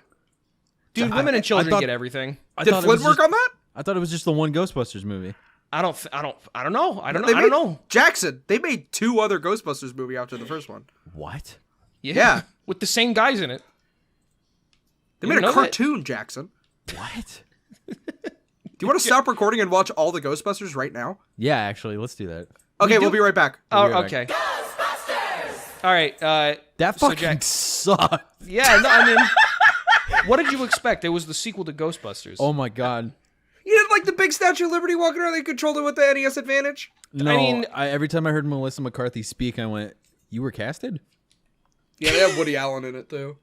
Dude, women and children thought- get everything. Did Flynn work on that? I thought it was just the one Ghostbusters movie. I don't know. I don't know. Jackson, they made 2 other Ghostbusters movie after the first one. What? Yeah. With the same guys in it. They You made a know that? cartoon, Jackson. What? Do you want to stop recording and watch all the Ghostbusters right now? Yeah, actually, let's do that. Okay, we'll be right back. Oh, be right okay. Ghostbusters! All right. That so fucking Jack- sucked. Yeah, no, I mean, what did you expect? It was the sequel to Ghostbusters. Oh my god. You didn't like the big Statue of Liberty walking around? They controlled it with the NES Advantage? No, I mean- every time I heard Melissa McCarthy speak, I went, "You were casted?" Yeah, they have Woody Allen in it, too.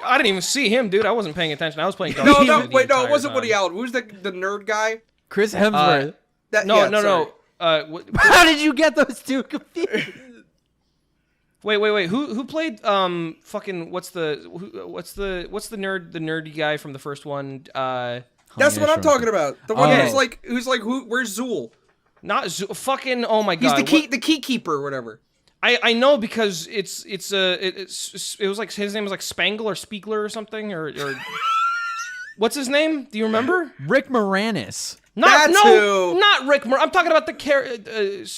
I didn't even see him, dude. I wasn't paying attention. I was playing. No, Dark no, Souls the wait, no, it entire wasn't time. Woody Allen. Who's the nerd guy? Chris Hemsworth. No. Sorry. How did you get those two confused? Wait. Who played fucking what's the nerdy guy from the first one? That's what I'm talking about. The one Oh. who's like, where's Zool? Not fucking. Oh my He's god. the key keeper or whatever. I know because it was like his name was like Spangle or Spiegler or something or what's his name? Do you remember? Rick Moranis. Not That's who. not Rick Murray. I'm talking about the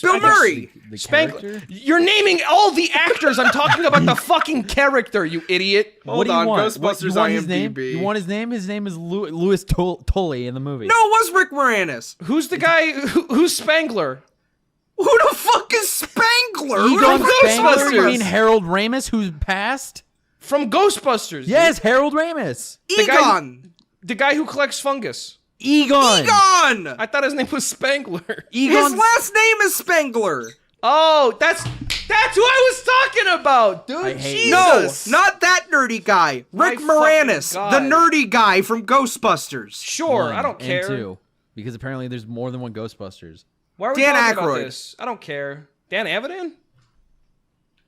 Bill Murray. The Spangler. character? You're naming all the actors. I'm talking about the fucking character, you idiot. Hold do you on, want? Ghostbusters You want his name? IMDb. You want his name? His name is Louis Tully in the movie. No, it was Rick Moranis. Who's the guy? Who's Spangler? Who the fuck is Spangler? Who Egon the fuck is Spangler? You Ghostbusters. mean Harold Ramis, who's passed? From Ghostbusters. Yes, Harold Ramis. Egon. The guy who collects fungus. Egon. Egon. I thought his name was Spangler. Egon. His last name is Spangler. Oh, that's who I was talking about, dude. I hate No, Jesus. not that nerdy guy. Rick My fucking Moranis, God. the nerdy guy from Ghostbusters. Sure, One I don't and care. two, because apparently there's more than one Ghostbusters. Why are we Dan talking Aykroyd. about this? I don't care. Dan Avedon?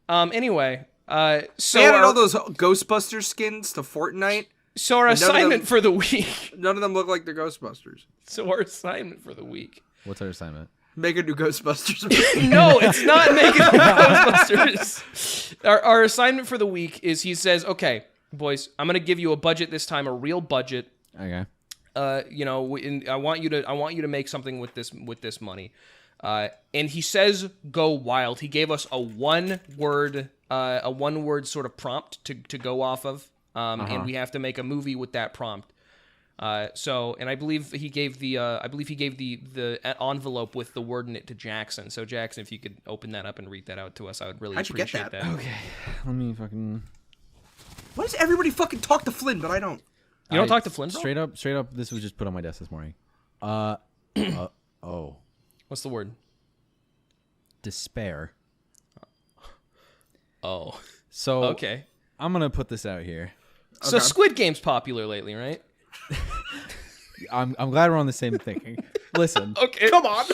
Anyway, so They added our, all those Ghostbusters skins to Fortnite. so our none of them- assignment for the week. None of them look like the Ghostbusters. So our assignment for the week. What's our assignment? Make a new Ghostbusters movie. No, it's not making Ghostbusters. Our assignment for the week is he says, "Okay, boys, I'm gonna give you a budget this time, a real budget. Okay. I want you to make something with this money." And he says, "Go wild." He gave us a one word sort of prompt to go off of, and we have to make a movie with that prompt. And I believe he gave the envelope with the word in it to Jackson. So Jackson, if you could open that up and read that out to us, I would really How'd you get appreciate that? that. Okay. Let me fucking. Why does everybody fucking talk to Flynn, but I don't? You don't talk to Flynn, bro? Straight up. This was just put on my desk this morning. Oh. What's the word? Despair. Oh. So Okay. I'm gonna put this out here. So Squid Game's popular lately, right? I'm glad we're on the same thinking. Listen, Okay. Come on.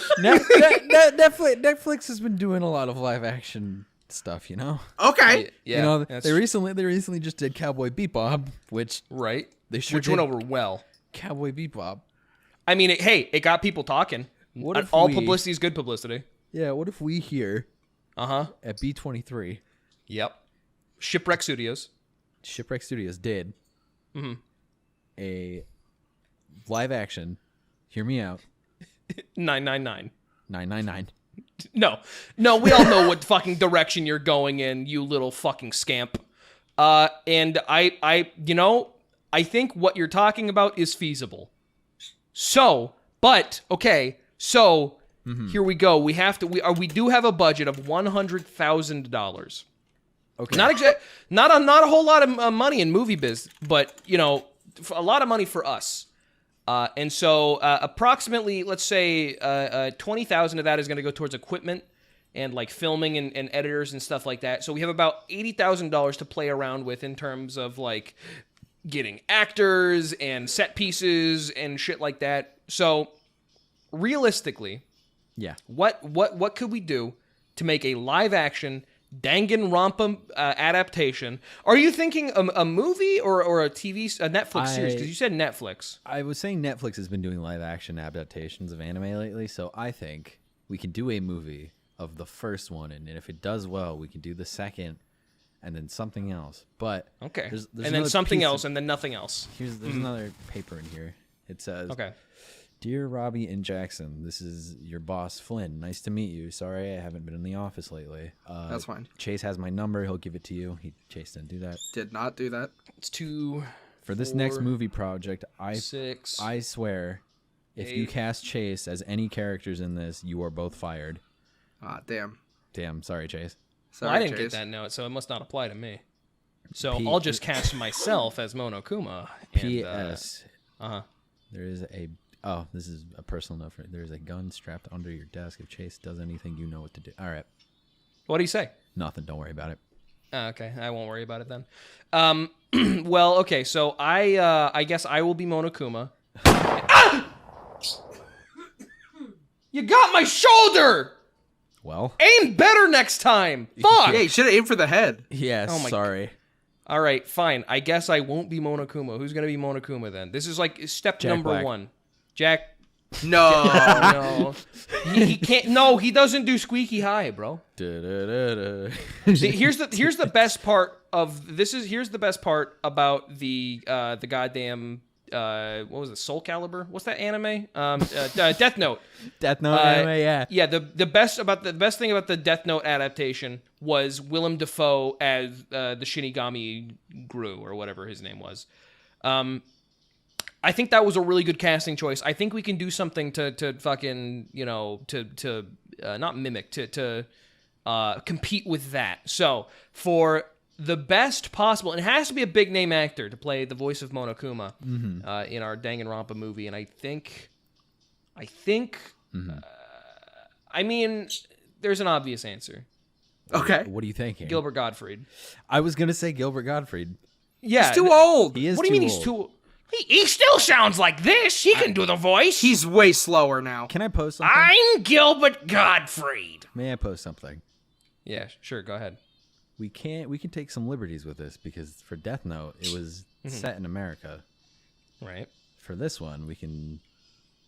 Netflix has been doing a lot of live action stuff, you know. Okay. Yeah. You know, that's they recently just did Cowboy Bebop, which right. they sure Which did. went over well. Cowboy Bebop. I mean, it got people talking. What if all we- publicity is good publicity. Yeah, what if we here Uh-huh. at B23 Yep. Shipwreck Studios. Shipwreck Studios did Mm-hmm. a live action, hear me out, 999. 999. No, we all know what fucking direction you're going in, you little fucking scamp. And I think what you're talking about is feasible. So, here we go. We do have a budget of $100,000. Okay. Not a whole lot of money in movie biz, but a lot of money for us. And so approximately, let's say, 20,000 of that is going to go towards equipment and like filming and editors and stuff like that. So we have about $80,000 to play around with in terms of like getting actors and set pieces and shit like that. So realistically, Yeah. what could we do to make a live action Danganronpa adaptation? Are you thinking a movie or a Netflix series? Because you said Netflix. I was saying Netflix has been doing live action adaptations of anime lately, so I think we can do a movie of the first one, and if it does well, we can do the second, and then something else. But Okay. there's And then another something piece else, of- and then nothing else. there's another paper in here. It says, Okay. "Dear Robbie and Jackson, this is your boss Flynn. Nice to meet you. Sorry I haven't been in the office lately. That's fine. Chase has my number. He'll give it to you. Chase didn't do that. Did not do that. It's 2, For this next 4, movie project, I 6. swear, if you 8. cast Chase as any characters in this, you are both fired." Ah, damn. Damn, sorry, Chase. Sorry, Well, I didn't Chase. get that note, so it must not apply to me. So P- I'll just cast myself as Monokuma. And, P.S. uh-huh. There is a... Oh, this is a personal note. There is a gun strapped under your desk. If Chase does anything, you know what to do. All right. What do you say? Nothing. Don't worry about it. Okay, I won't worry about it then. Well, okay, so I guess I will be Monokuma. Ah! You got my shoulder! Well? Aim better next time! Fuck! Yeah, you should have aimed for the head. Yes, Oh my sorry. All right, fine. I guess I won't be Monokuma. Who's gonna be Monokuma then? This is like step Jack number Black. 1. Jack. No. No, he can't. No, he doesn't do squeaky high, bro. Da-da-da-da. See, here's the best part of this is here's the best part about the goddamn what was it? Soul Calibur? What's that anime? Death Note. Death Note anime, yeah. Yeah, the best thing about the Death Note adaptation was Willem Dafoe as the Shinigami Gru or whatever his name was. I think that was a really good casting choice. I think we can do something to fucking, you know, to not mimic, to compete with that. So for the best possible, it has to be a big name actor to play the voice of Monokuma in our Danganronpa movie, and I think, I mean, there's an obvious answer. Okay. What are you thinking? Gilbert Gottfried. I was gonna say Gilbert Gottfried. Yeah, He's too old. He is. What do you mean he's too? He still sounds like this. He can do the voice. He's way slower now. Can I post something? I'm Gilbert Gottfried. May I post something? Yeah, sure. Go ahead. We can take some liberties with this because for Death Note it was set in America. Right. For this one, we can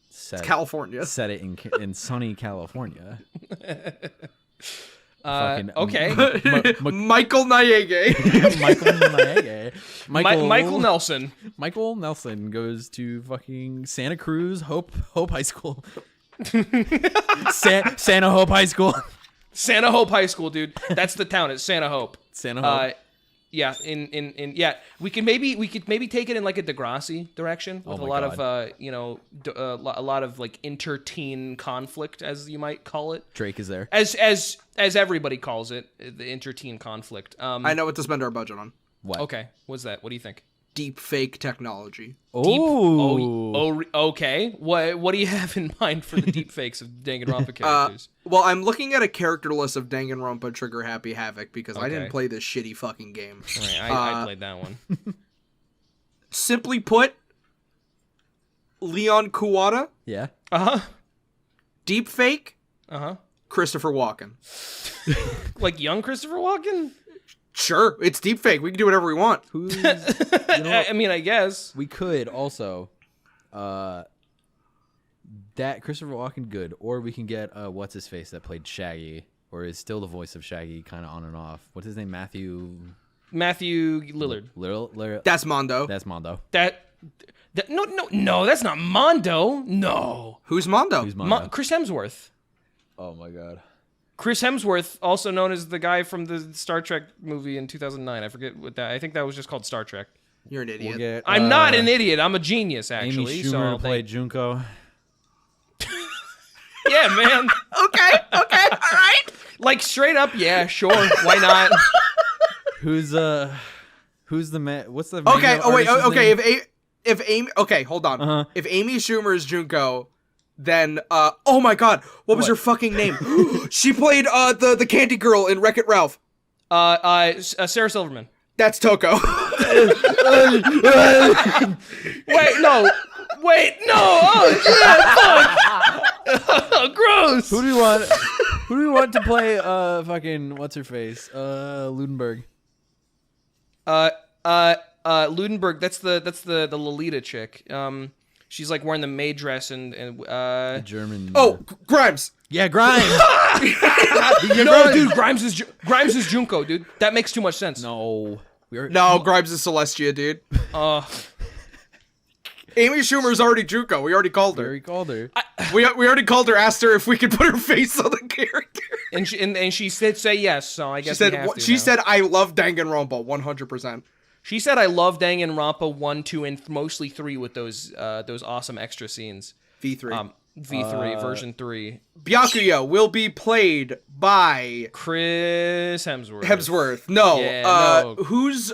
set California. Set it in sunny California. Okay. Michael Nyege. Michael Nelson. Michael Nelson goes to fucking Santa Cruz Hope High School. Santa Hope High School. Santa Hope High School, dude. That's the town. It's Santa Hope. Santa Hope. Yeah. Yeah. We could maybe take it in like a Degrassi direction with a lot of a lot of like inter-teen conflict, as you might call it. Drake is there. As everybody calls it, the inter-teen conflict. I know what to spend our budget on. What? Okay. What's that? What do you think? Deep fake technology. Okay. What do you have in mind for the deep fakes of Danganronpa characters? Well, I'm looking at a character list of Danganronpa Trigger Happy Havoc because I didn't Okay. play this shitty fucking game. Right, I played that one. Simply put, Leon Kuwata, Yeah. deep fake, Uh-huh. Christopher Walken. Like young Christopher Walken? Sure, it's deep fake. We can do whatever we want. Who's? I mean, I guess. We could also, that Christopher Walken good, or we can get what's his face that played Shaggy, or is still the voice of Shaggy, kind of on and off. What's his name? Matthew Lillard. Lillard. That's Mondo. That's Mondo. No, that's not Mondo. No. Who's Mondo? Who's Mondo? Chris Hemsworth. Oh my god. Chris Hemsworth, also known as the guy from the Star Trek movie in 2009. I forget what that. I think that was just called Star Trek. You're an idiot. We'll get, I'm not an idiot. I'm a genius, actually. Amy Schumer so to play Junko. yeah, man. Okay, all right. Like straight up, yeah, sure. Why not? Who's the man? What's the manga Okay, oh wait, artist's okay, name? if Amy, okay, hold on. Uh-huh. If Amy Schumer is Junko, then oh my god, what was her fucking name? She played the candy girl in Wreck-It Ralph. Sarah Silverman. That's Toko. Wait, no. Oh, shit, fuck. Gross. Who do we want to play? Fucking what's her face? Ludenberg. Ludenberg. That's the Lolita chick. She's like wearing the maid dress and German. Oh, Grimes. yeah, Grimes. no, dude, Grimes is Junko, dude. That makes too much sense. No, No, Grimes is Celestia, dude. Amy Schumer's already Junko. We already called her. Very called her. We already called her. Asked her if we could put her face on the character. And she said say yes. So I guess She said I love Danganronpa 100%. She said I love Danganronpa 1, 2, and mostly 3 with those awesome extra scenes. V3. V3 version 3. Byakuya will be played by Chris Hemsworth. No. Yeah, no. Who's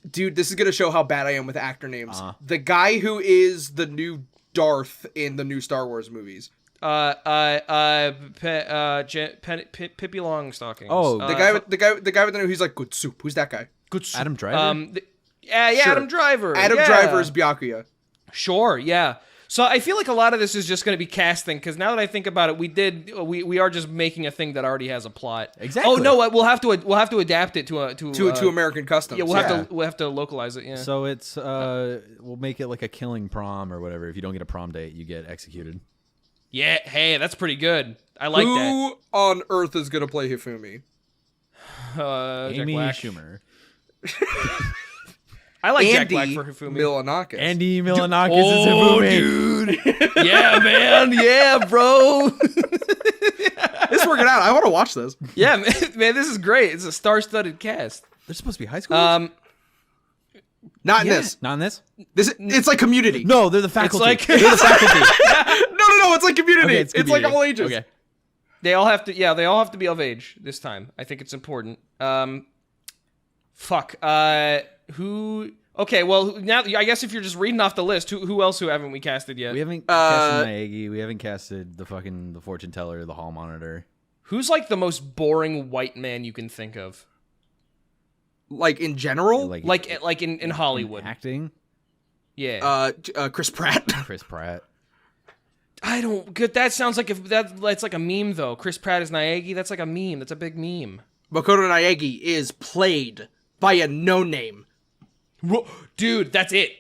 dude, this is going to show how bad I am with actor names. The guy who is the new Darth in the new Star Wars movies. Pippi Longstockings. Oh, The guy with the name who's like good soup. Who's that guy? good. Adam Driver. Yeah, Sure. Adam Driver. Adam yeah. Driver is Byakuya. Sure, yeah. So I feel like a lot of this is just going to be casting because now that I think about it, we are just making a thing that already has a plot. Exactly. Oh no, we'll have to adapt it to American customs. Yeah, we'll have to localize it. Yeah. So it's we'll make it like a killing prom or whatever. If you don't get a prom date, you get executed. Yeah. Hey, that's pretty good. I like that. Who on earth is gonna play Hifumi? Jack Amy Black. Schumer. I like Jack Andy Black for Hifumi. Milonakis. Andy Milonakis is Hifumi. dude. Yeah, man. Yeah, bro. This is working out. I want to watch this. Yeah, man, this is great. It's a star-studded cast. They're supposed to be high school. Not in this. Not in this. It's like Community. No, they're the faculty. like- they're the faculty. No. It's like Community. Okay, it's Community. like all ages. Okay. They all have to. Yeah, they all have to be of age this time. I think it's important. Fuck. Who? Okay. Well, now I guess if you're just reading off the list, who else haven't we casted yet? We haven't casted Naegi. We haven't casted the fortune teller, the hall monitor. Who's like the most boring white man you can think of? Like in general. Like in Hollywood. Acting. Yeah. Chris Pratt. Chris Pratt. I don't. Good. That sounds like that's like a meme though. Chris Pratt is Naegi. That's like a meme. That's a big meme. Makoto Naegi is played by a no-name. Dude, that's it.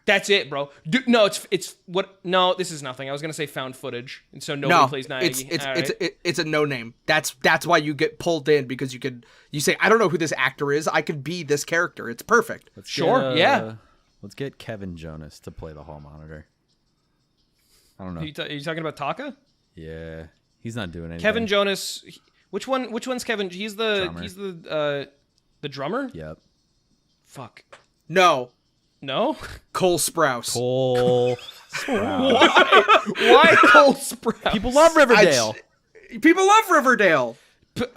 That's it, bro. Dude, no, it's what? No, this is nothing. I was gonna say found footage, and so nobody plays Naegi. It's a no-name. That's why you get pulled in, because you say, I don't know who this actor is. I could be this character. It's perfect. Yeah. Let's get Kevin Jonas to play the hall monitor. I don't know. Are you talking about Taka? Yeah, he's not doing anything. Kevin Jonas. Which one's Kevin? He's the drummer. Yep. Fuck. No. No. Cole Sprouse. Cole. Why Cole Sprouse? People love Riverdale. People love Riverdale.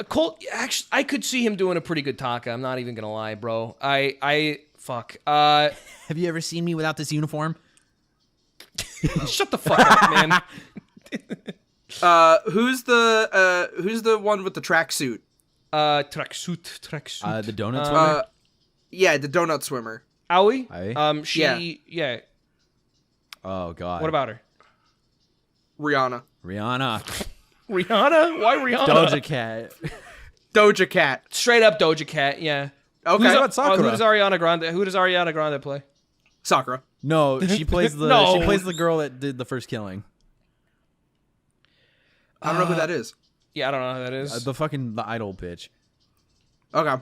Cole. Actually, I could see him doing a pretty good Taka. I'm not even gonna lie, bro. Fuck. Have you ever seen me without this uniform? Shut the fuck up, man. Who's the one with the tracksuit? Tracksuit. The donut swimmer. Yeah, the donut swimmer. Aoi? Aoi? Yeah. Oh god. What about her? Rihanna. Rihanna? Why Rihanna? Doja Cat. Doja Cat. Straight up Doja Cat, yeah. Okay. Who's about Sakura? Who does Ariana Grande play? Sakura. No, she plays the No. she plays the girl that did the first killing. I don't know who that is. Yeah, I don't know who that is. The idol bitch. Okay.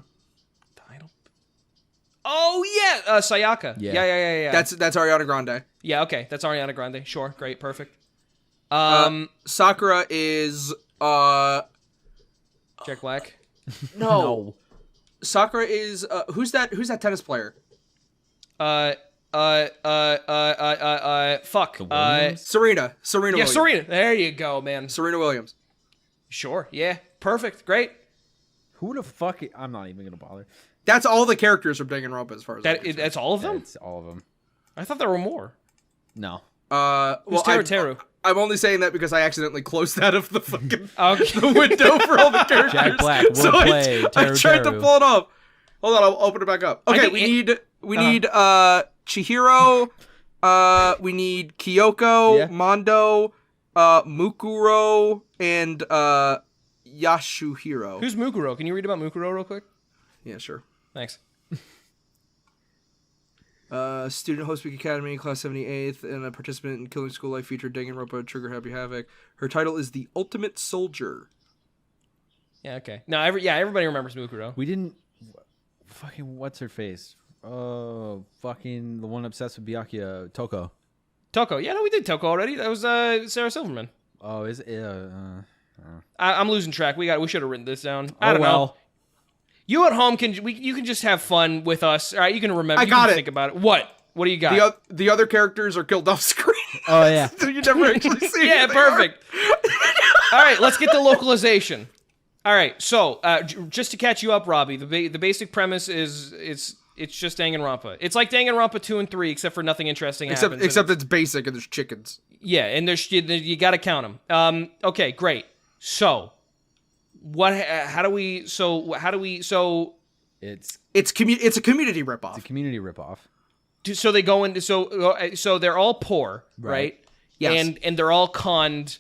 Oh yeah, Sayaka. Yeah. Yeah. That's Ariana Grande. Yeah, okay. That's Ariana Grande. Sure, great, perfect. Sakura is Jack Black. no. Sakura is who's that tennis player? Fuck. Williams? Serena Yeah, Williams. Serena. There you go, man. Serena Williams. Sure. Yeah. Perfect. Great. Who the fuck? I'm not even gonna bother. That's all the characters from Danganronpa as far as I'm concerned. That's all of them? That's all of them. I thought there were more. No. Who's Teru? I'm only saying that because I accidentally closed out of the fucking Okay. the window for all the characters. Jack Black will play I Teru tried to Teru. pull it off. Hold on, I'll open it back up. Okay, think we need Chihiro. We need Kyoko, Yeah. Mondo, Mukuro, and Yasuhiro. Who's Mukuro? Can you read about Mukuro real quick? Yeah, sure. Thanks. Student Host Week Academy, Class 78th, and a participant in Killing School Life featured Danganronpa, Trigger Happy Havoc. Her title is The Ultimate Soldier. Yeah, okay. No, everybody remembers Mukuro. We didn't. Fucking what's her face? Oh, fucking the one obsessed with Byakuya, Toko. Toko. Yeah, no, we did Toko already. That was Sarah Silverman. Oh, is it? I'm losing track. We should have written this down. I don't know. Well. You at home you can just have fun with us. All right, you can remember. I got it. Think about it. What? What do you got? The other characters are killed off screen. Oh yeah. So you never actually see Yeah, who they are. perfect. All right, let's get the localization. All right, so just to catch you up, Robbie, the basic premise is it's just Danganronpa. It's like Danganronpa 2 and 3, except for nothing interesting happens. Except it's basic and there's chickens. Yeah, and you got to count them. Okay, great. So, how do we? It's It's a community ripoff. a community ripoff. So they go into so they're all poor, right? Yes. And they're all conned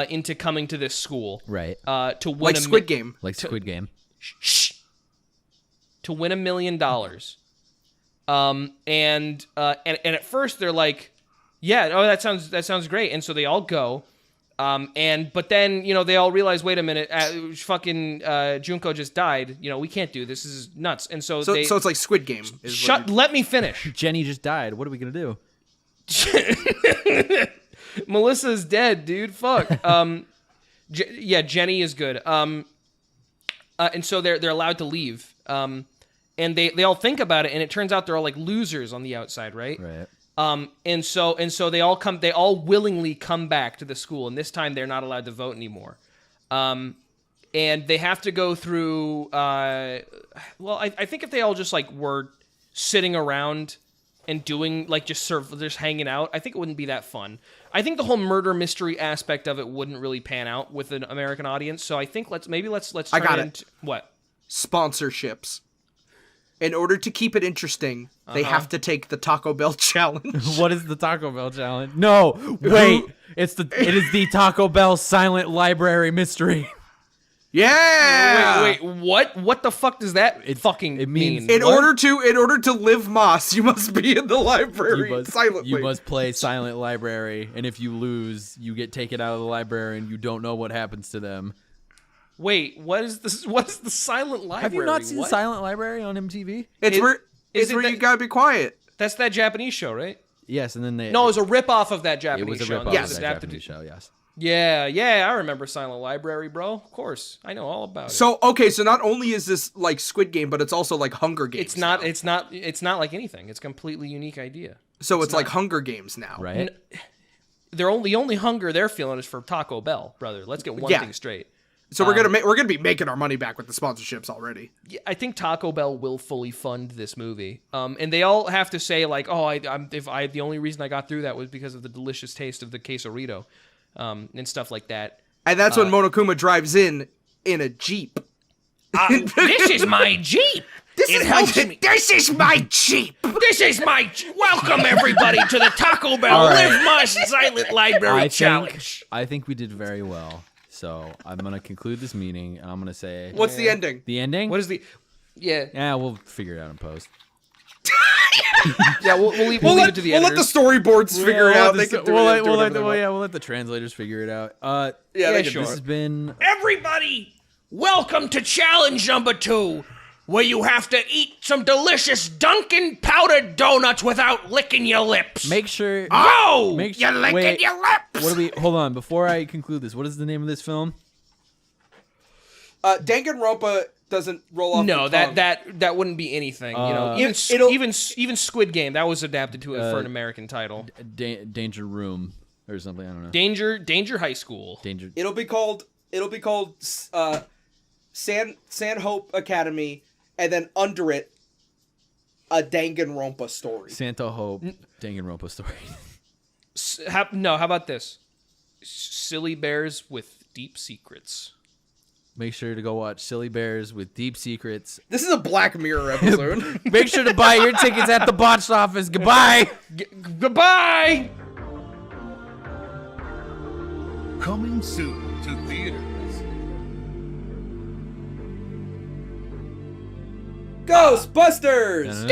into coming to this school, Right. To win Like Squid Game. Like Squid Game. Shh. To win $1 million. And at first they're like, yeah, oh that sounds great. And so they all go. But then, you know, they all realize, wait a minute, fucking Junko just died. You know, we can't do this. This is nuts. And so So it's like Squid Game. Let me finish. Jenny just died. What are we gonna do? Melissa's dead, dude. Fuck. Jenny is good. And so they're allowed to leave. And they all think about it, and it turns out they're all like losers on the outside, right? Right. And so they all willingly come back to the school, and this time they're not allowed to vote anymore. And they have to go through, I think if they all just like were sitting around and doing like just hanging out, I think it wouldn't be that fun. I think the whole murder mystery aspect of it wouldn't really pan out with an American audience. So I think let's I got it. What? Sponsorships. In order to keep it interesting, they have to take the Taco Bell challenge. What is the Taco Bell challenge? No, wait. It is the Taco Bell silent library mystery. Yeah. Wait, what? What the fuck does that it means- mean? In order to live Moss, you must be in the library silently. You must play silent library, and if you lose, you get taken out of the library, and you don't know what happens to them. Wait, what is this? What is the silent library? Have you not seen What? Silent Library on MTV? It's where is it you that- gotta be quiet. That's that Japanese show, right? Yes, and then they. No, it was a rip-off of that It Japanese was a show. rip off Yes. of that Japanese show. Yes. Yeah, I remember Silent Library, bro. Of course, I know all about it. So not only is this like Squid Game, but it's also like Hunger Games. It's now. not like anything. It's a completely unique idea. So it's like Hunger Games now. Right. The only hunger they're feeling is for Taco Bell, brother. Let's get one Yeah. thing straight. So we're gonna be making our money back with the sponsorships already. Yeah, I think Taco Bell will fully fund this movie. And they all have to say like, oh, the only reason I got through that was because of the delicious taste of the quesarito, and stuff like that. And that's when Monokuma drives in a Jeep. This is my Jeep. This is my Jeep. This is my Welcome everybody to the Taco Bell All right. Live My Silent Library Challenge. I think we did very well. So I'm gonna conclude this meeting, and I'm gonna say, What's the ending? the ending? What is the? Yeah, Yeah, we'll figure it out in post. yeah. We'll leave We'll it to the let the editors. storyboards figure it out. They can We'll let we'll the translators figure it out. Yeah, they can sure. This has been Everybody, welcome to challenge number 2, where you have to eat some delicious Dunkin' powdered donuts without licking your lips. make sure. Oh, Make you're sure- licking wait. your lips. What do we? Hold on, before I conclude this. What is the name of this film? Danganronpa doesn't roll off. No, the tongue. that wouldn't be anything. You know, It'll- even Squid Game that was adapted to for an American title. Danger Room or something. I don't know. Danger High School. Danger. It'll be called San Hope Academy, and then under it, a Danganronpa story. Santa Hope. Danganronpa story. How about this? Silly Bears with Deep Secrets. Make sure to go watch Silly Bears with Deep Secrets. This is a Black Mirror episode. Make sure to buy your tickets at the box office. Goodbye. Goodbye. Coming soon to theaters. Ghostbusters!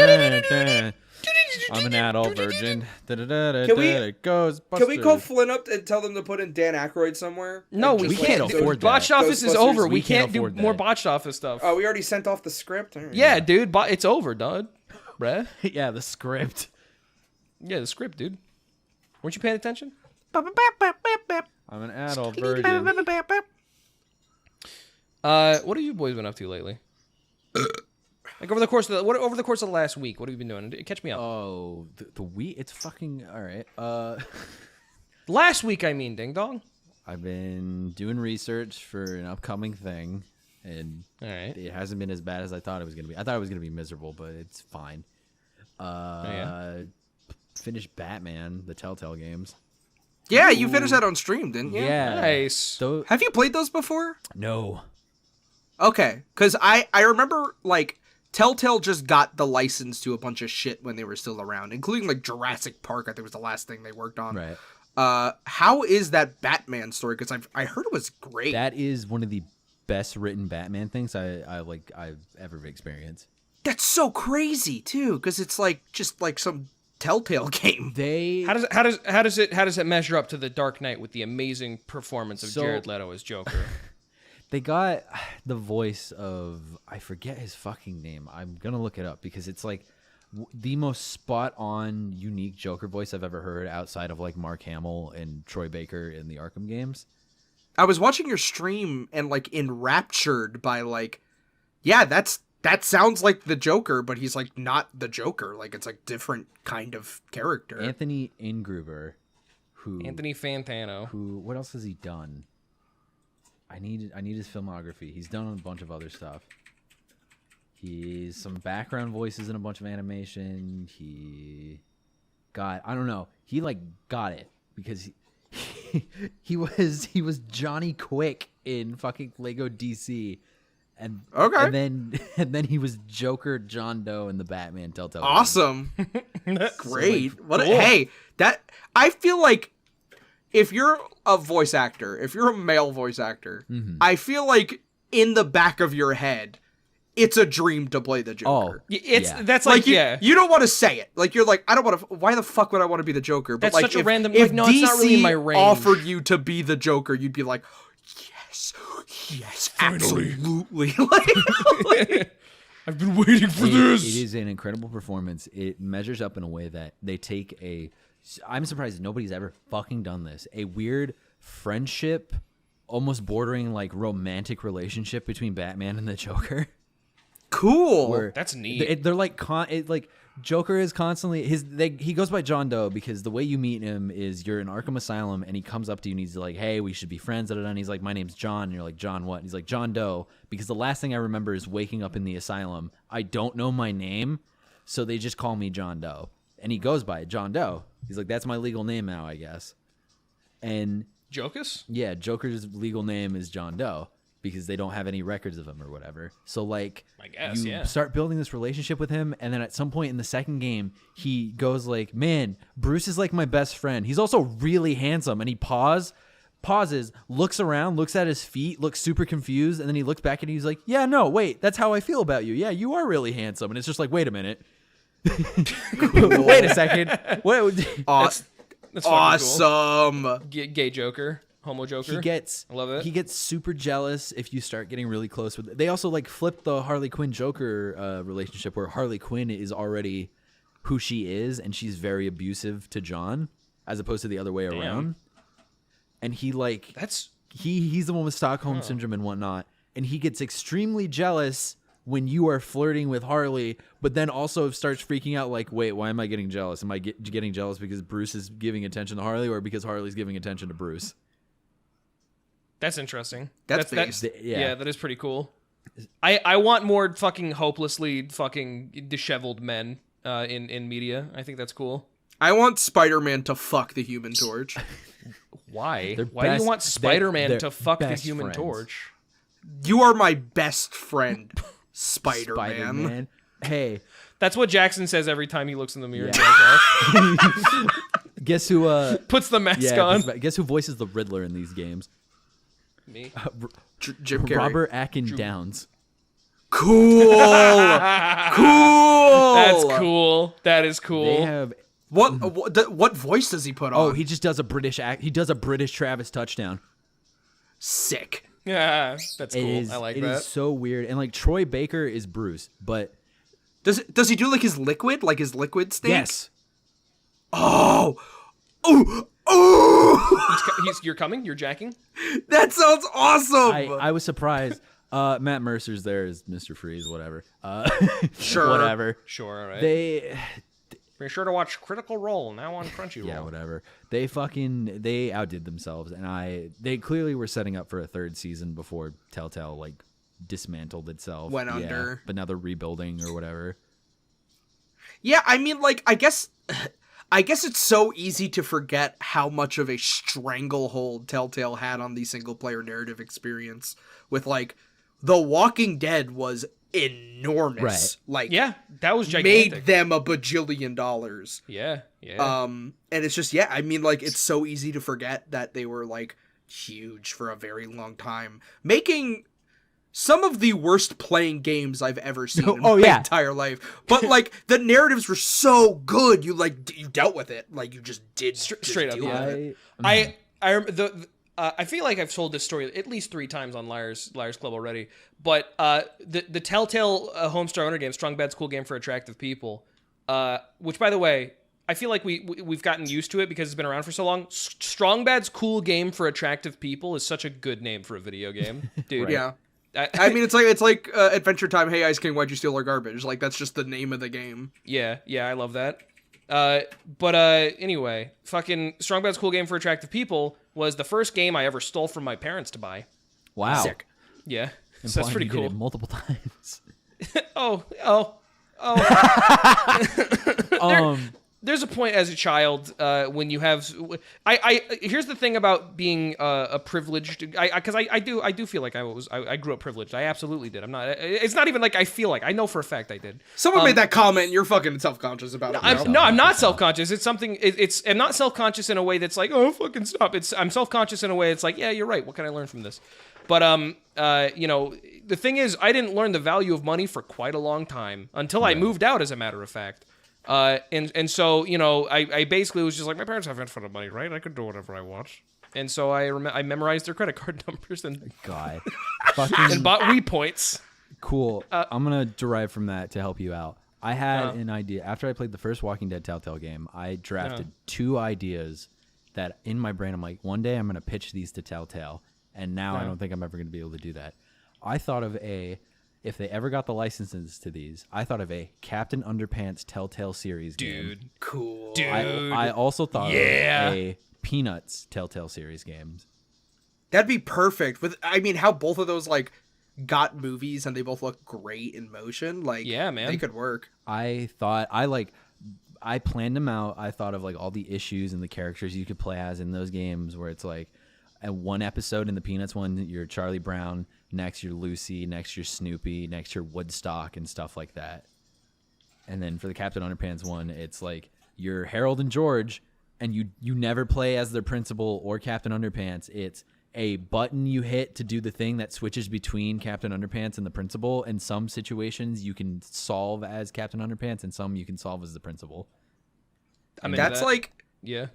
I'm an adult virgin. Can Ghostbusters. Can we call Flynn up and tell them to put in Dan Aykroyd somewhere? No, Like, we just can't like afford that. Botched office is Ghostbusters, over. we We can't can't do afford more that. botched office stuff. Oh, we already sent off the script? All right. Yeah, dude, it's over, dog. Bruh. Yeah, the script. Yeah, the script, dude. Weren't you paying attention? I'm an adult virgin. What have you boys been up to lately? Like over the course of the last week, what have you been doing? Catch me up. Oh, the week. It's fucking all right. Last week, I mean, ding dong. I've been doing research for an upcoming thing, and All right. it hasn't been as bad as I thought it was gonna be. I thought it was gonna be miserable, but it's fine. yeah. Finished Batman, the Telltale games. Yeah, you finished that on stream, didn't you? Yeah. Nice. So Have you played those before? no. Okay, because I remember, like, Telltale just got the license to a bunch of shit when they were still around, including, like, Jurassic Park, I think was the last thing they worked on. Right. How is that Batman story? Because I heard it was great. That is one of the best written Batman things I've ever experienced. That's so crazy, too, because it's, like, just, like, some Telltale game. They How does it measure up to The Dark Knight with the amazing performance of Jared Leto as Joker? They got the voice of, I forget his fucking name. I'm going to look it up because it's like the most spot on unique Joker voice I've ever heard outside of like Mark Hamill and Troy Baker in the Arkham games. I was watching your stream and like enraptured by like, yeah, that sounds like the Joker, but he's like not the Joker. Like it's like different kind of character. Anthony Ingruber, Anthony Fantano. what else has he done? I need his filmography. He's done a bunch of other stuff. He's some background voices in a bunch of animation. He got, I don't know. He like got it because he was Johnny Quick in fucking Lego DC. And then he was Joker John Doe in the Batman Telltale. Awesome. Great. So, What cool. hey, that I feel like if you're a voice actor, if you're a male voice actor, I feel like in the back of your head, it's a dream to play the Joker. That's like you don't want to say it. Like you're like, I don't want to. Why the fuck would I want to be the Joker? But That's like, such a if, random. If Like, no, it's not really in my DC range. offered you to be the Joker, you'd be like, yes, absolutely. Like, I've been waiting for this. It is an incredible performance. It measures up in a way that they take I'm surprised nobody's ever fucking done this. A weird friendship, almost bordering like romantic relationship between Batman and the Joker. cool. Where That's neat. They're like Joker is constantly he goes by John Doe because the way you meet him is you're in Arkham Asylum and he comes up to you and he's like, hey, we should be friends. And he's like, my name's John. And you're like, John what? And he's like, John Doe, because the last thing I remember is waking up in the asylum. I don't know my name, so they just call me John Doe. And he goes by John Doe. He's like, that's my legal name now, I guess. And Jokus? yeah, Joker's legal name is John Doe because they don't have any records of him or whatever. So like, I guess, you yeah. start building this relationship with him, and then at some point in the second game, he goes like, "Man, Bruce is like my best friend. He's also really handsome." And he pauses, looks around, looks at his feet, looks super confused, and then he looks back and he's like, "Yeah, no, wait, that's how I feel about you. Yeah, you are really handsome." And it's just like, wait a minute. Wait a second. Wait, That's fucking Awesome. cool. Gay Joker, homo Joker. I love it. He gets super jealous if you start getting really close with it. They also like flip the Harley Quinn Joker relationship where Harley Quinn is already who she is and she's very abusive to John as opposed to the other way around. And he like he's the one with Stockholm syndrome and whatnot, and he gets extremely jealous when you are flirting with Harley, but then also starts freaking out like, wait, why am I getting jealous? Am I getting jealous because Bruce is giving attention to Harley or because Harley's giving attention to Bruce? That's interesting. That's based. Yeah, that is pretty cool. I want more fucking hopelessly fucking disheveled men in media. I think that's cool. I want Spider-Man to fuck the Human Torch. Why? They're Why do best- you want Spider-Man they're to fuck the best Human friends. Torch? You are my best friend, Spider-Man. Spider-Man. Hey, That's what Jackson says every time he looks in the mirror. Yeah. and jacks off. guess who? Puts the mask Yeah, on. guess who voices the Riddler in these games? Me. Jim Carrey. Robert Akin Downs. Cool. Cool. That's cool. That is cool. They have. What voice does he put on? Oh, he just does a British act. He does a British Travis Touchdown. Sick. Yeah, that's cool. It is, I like it that. is so weird. And like Troy Baker is Bruce, but Does he do like his liquid stink? yes, Oh. Ooh. Ooh. You're coming? You're jacking? That sounds awesome. I was surprised. Matt Mercer's there as Mr. Freeze, whatever. Sure. Whatever. Sure, all right. They Be sure to watch Critical Role now on Crunchyroll. yeah, whatever. They outdid themselves, and they clearly were setting up for a third season before Telltale like dismantled itself. Went Yeah, under. but now they're rebuilding or whatever. Yeah, I mean, like, I guess it's so easy to forget how much of a stranglehold Telltale had on the single-player narrative experience. With like, The Walking Dead was enormous. Right. Like, Yeah, that was gigantic. made them $1 bajillion. Yeah. And it's just, yeah, I mean, like, it's so easy to forget that they were, like, huge for a very long time. Making some of the worst playing games I've ever seen in Oh, my yeah. entire life. But like the narratives were so good, you dealt with it. Like you just did Straight up, deal yeah. with it. I feel like I've told this story at least 3 times on Liars Club already. But the Telltale Homestar Owner game, Strong Bad's Cool Game for Attractive People, which by the way, I feel like we've gotten used to it because it's been around for so long. Strong Bad's Cool Game for Attractive People is such a good name for a video game, dude. Yeah. I mean, it's like Adventure Time. Hey, Ice King, why'd you steal our garbage? Like that's just the name of the game. Yeah, I love that. But anyway, fucking Strong Bad's Cool Game for Attractive People was the first game I ever stole from my parents to buy. Wow. Sick. Yeah, so that's pretty You did cool. it multiple times. Oh. There's a point as a child when you have. Here's the thing about being a privileged. Because I do feel like I grew up privileged. I absolutely did. I'm not. It's not even like I feel like. I know for a fact I did. Someone made that comment, and you're fucking self-conscious about it. I'm not self-conscious. It's something. I'm not self-conscious in a way that's like, oh, fucking stop. I'm self-conscious in a way that's like, yeah, you're right. What can I learn from this? But the thing is, I didn't learn the value of money for quite a long time until I moved out. As a matter of fact. And so, I basically was just like, my parents have infinite money, right? I could do whatever I want. And so I memorized their credit card numbers and God. Fucking bought Wii points. cool. I'm going to derive from that to help you out. I had an idea. After I played the first Walking Dead Telltale game, I drafted 2 ideas that in my brain, I'm like, one day I'm going to pitch these to Telltale. And now I don't think I'm ever going to be able to do that. I thought of if they ever got the licenses to these, I thought of a Captain Underpants Telltale series game. Dude. Cool. Dude. I also thought of a Peanuts Telltale series games. That'd be perfect. How both of those like got movies and they both look great in motion. Like, Yeah, man. they could work. I planned them out. I thought of like all the issues and the characters you could play as in those games where it's like at one episode in the Peanuts one, you're Charlie Brown, next you're Lucy, next you're Snoopy, next you're Woodstock and stuff like that. And then for the Captain Underpants one, it's like you're Harold and George and you never play as the principal or Captain Underpants. It's a button you hit to do the thing that switches between Captain Underpants and the principal. In some situations, you can solve as Captain Underpants, and some you can solve as the principal. That's like Yeah.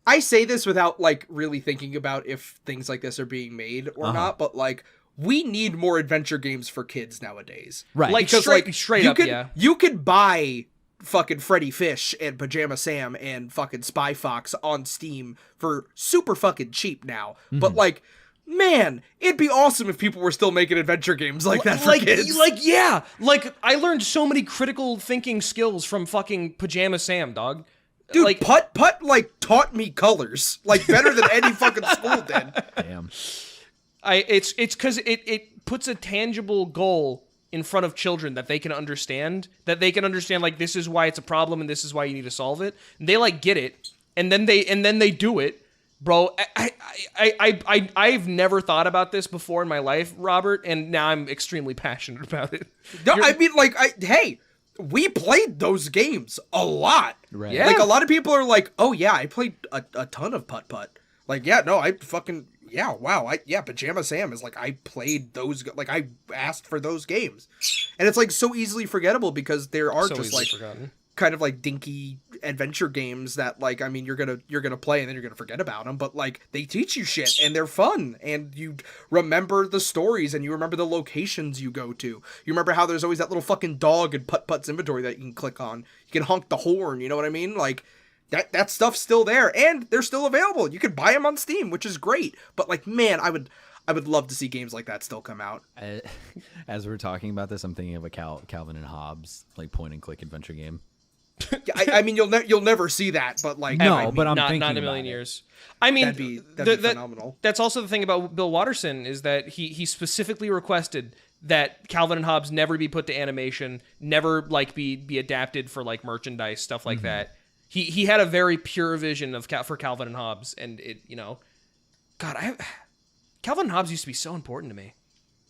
I say this without like really thinking about if things like this are being made or not, but like we need more adventure games for kids nowadays. Right. Like Because straight you up, could, yeah. You could buy fucking Freddy Fish and Pajama Sam and fucking Spy Fox on Steam for super fucking cheap now. But like, man, it'd be awesome if people were still making adventure games like that for kids. Yeah. Like, I learned so many critical thinking skills from fucking Pajama Sam, dog. Dude, like, Putt like taught me colors like better than any fucking school did. Damn. It's because it puts a tangible goal in front of children that they can understand, like, this is why it's a problem and this is why you need to solve it. And they like get it, and then they do it, bro. I've never thought about this before in my life, Robert, and now I'm extremely passionate about it. No, hey, we played those games a lot. Right. Yeah. Like a lot of people are like, oh yeah, I played a ton of Putt. Like, yeah, no, I fucking, yeah, wow. Pajama Sam is like, I played those, like I asked for those games. And it's like so easily forgettable because there are So just easily like forgotten. kind of like dinky adventure games that like, I mean, you're gonna play and then you're gonna forget about them, but like they teach you shit and they're fun and you remember the stories and you remember the locations you go to. You remember how there's always that little fucking dog in Putt's inventory that you can click on. You can honk the horn, you know what I mean? Like that stuff's still there and they're still available. You could buy them on Steam, which is great. But like, man, I would love to see games like that still come out. As we're talking about this, I'm thinking of a Calvin and Hobbes like point and click adventure game. I mean, you'll never see that, but like, No, I mean, but I'm not thinking in a about million it. years. I mean, that'd be phenomenal. That's also the thing about Bill Watterson is that he specifically requested that Calvin and Hobbes never be put to animation, never like be adapted for like merchandise, stuff like that. He had a very pure vision for Calvin and Hobbes, and it, God, Calvin and Hobbes used to be so important to me.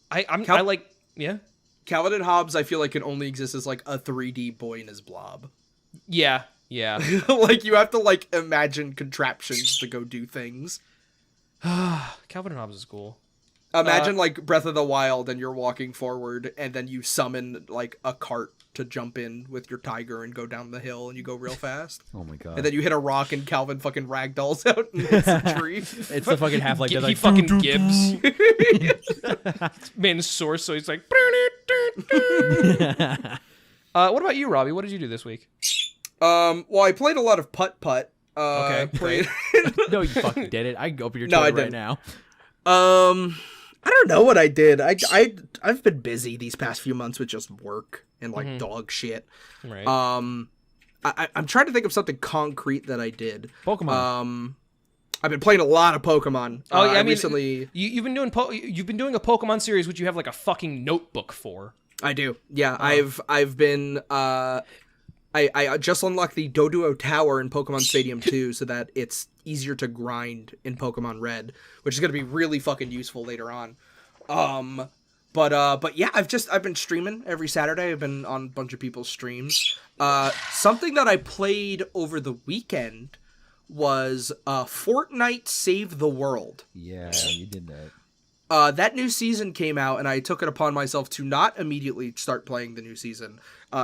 I like, yeah. Calvin and Hobbes, I feel like can only exist as like a 3D boy in his blob. Yeah. Like you have to like imagine contraptions to go do things. Calvin and Hobbes is cool. Imagine like Breath of the Wild, and you're walking forward, and then you summon like a cart to jump in with your tiger and go down the hill, and you go real fast. Oh my god. And then you hit a rock, and Calvin fucking ragdolls out and hits a tree. It's the fucking Half-Life. He Like, fucking Gibbs. Man's source, so he's like. What about you, Robbie? What did you do this week? Well, I played a lot of putt-putt. Okay, Played... no, you fucking did it. I can go open your No, I Twitter right didn't. now. I don't know what I did. I've been busy these past few months with just work and like dog shit. Right. I'm trying to think of something concrete that I did. Pokemon. I've been playing a lot of Pokemon. Oh yeah, I mean, recently you've been doing you've been doing a Pokemon series, which you have like a fucking notebook for. I do. Yeah, I've been I just unlocked the Doduo Tower in Pokemon Stadium 2 so that it's easier to grind in Pokemon Red, which is going to be really fucking useful later on. But yeah, I've been streaming every Saturday. I've been on a bunch of people's streams. Something that I played over the weekend was Fortnite Save the World. Yeah, you did that. That new season came out, and I took it upon myself to not immediately start playing the new season.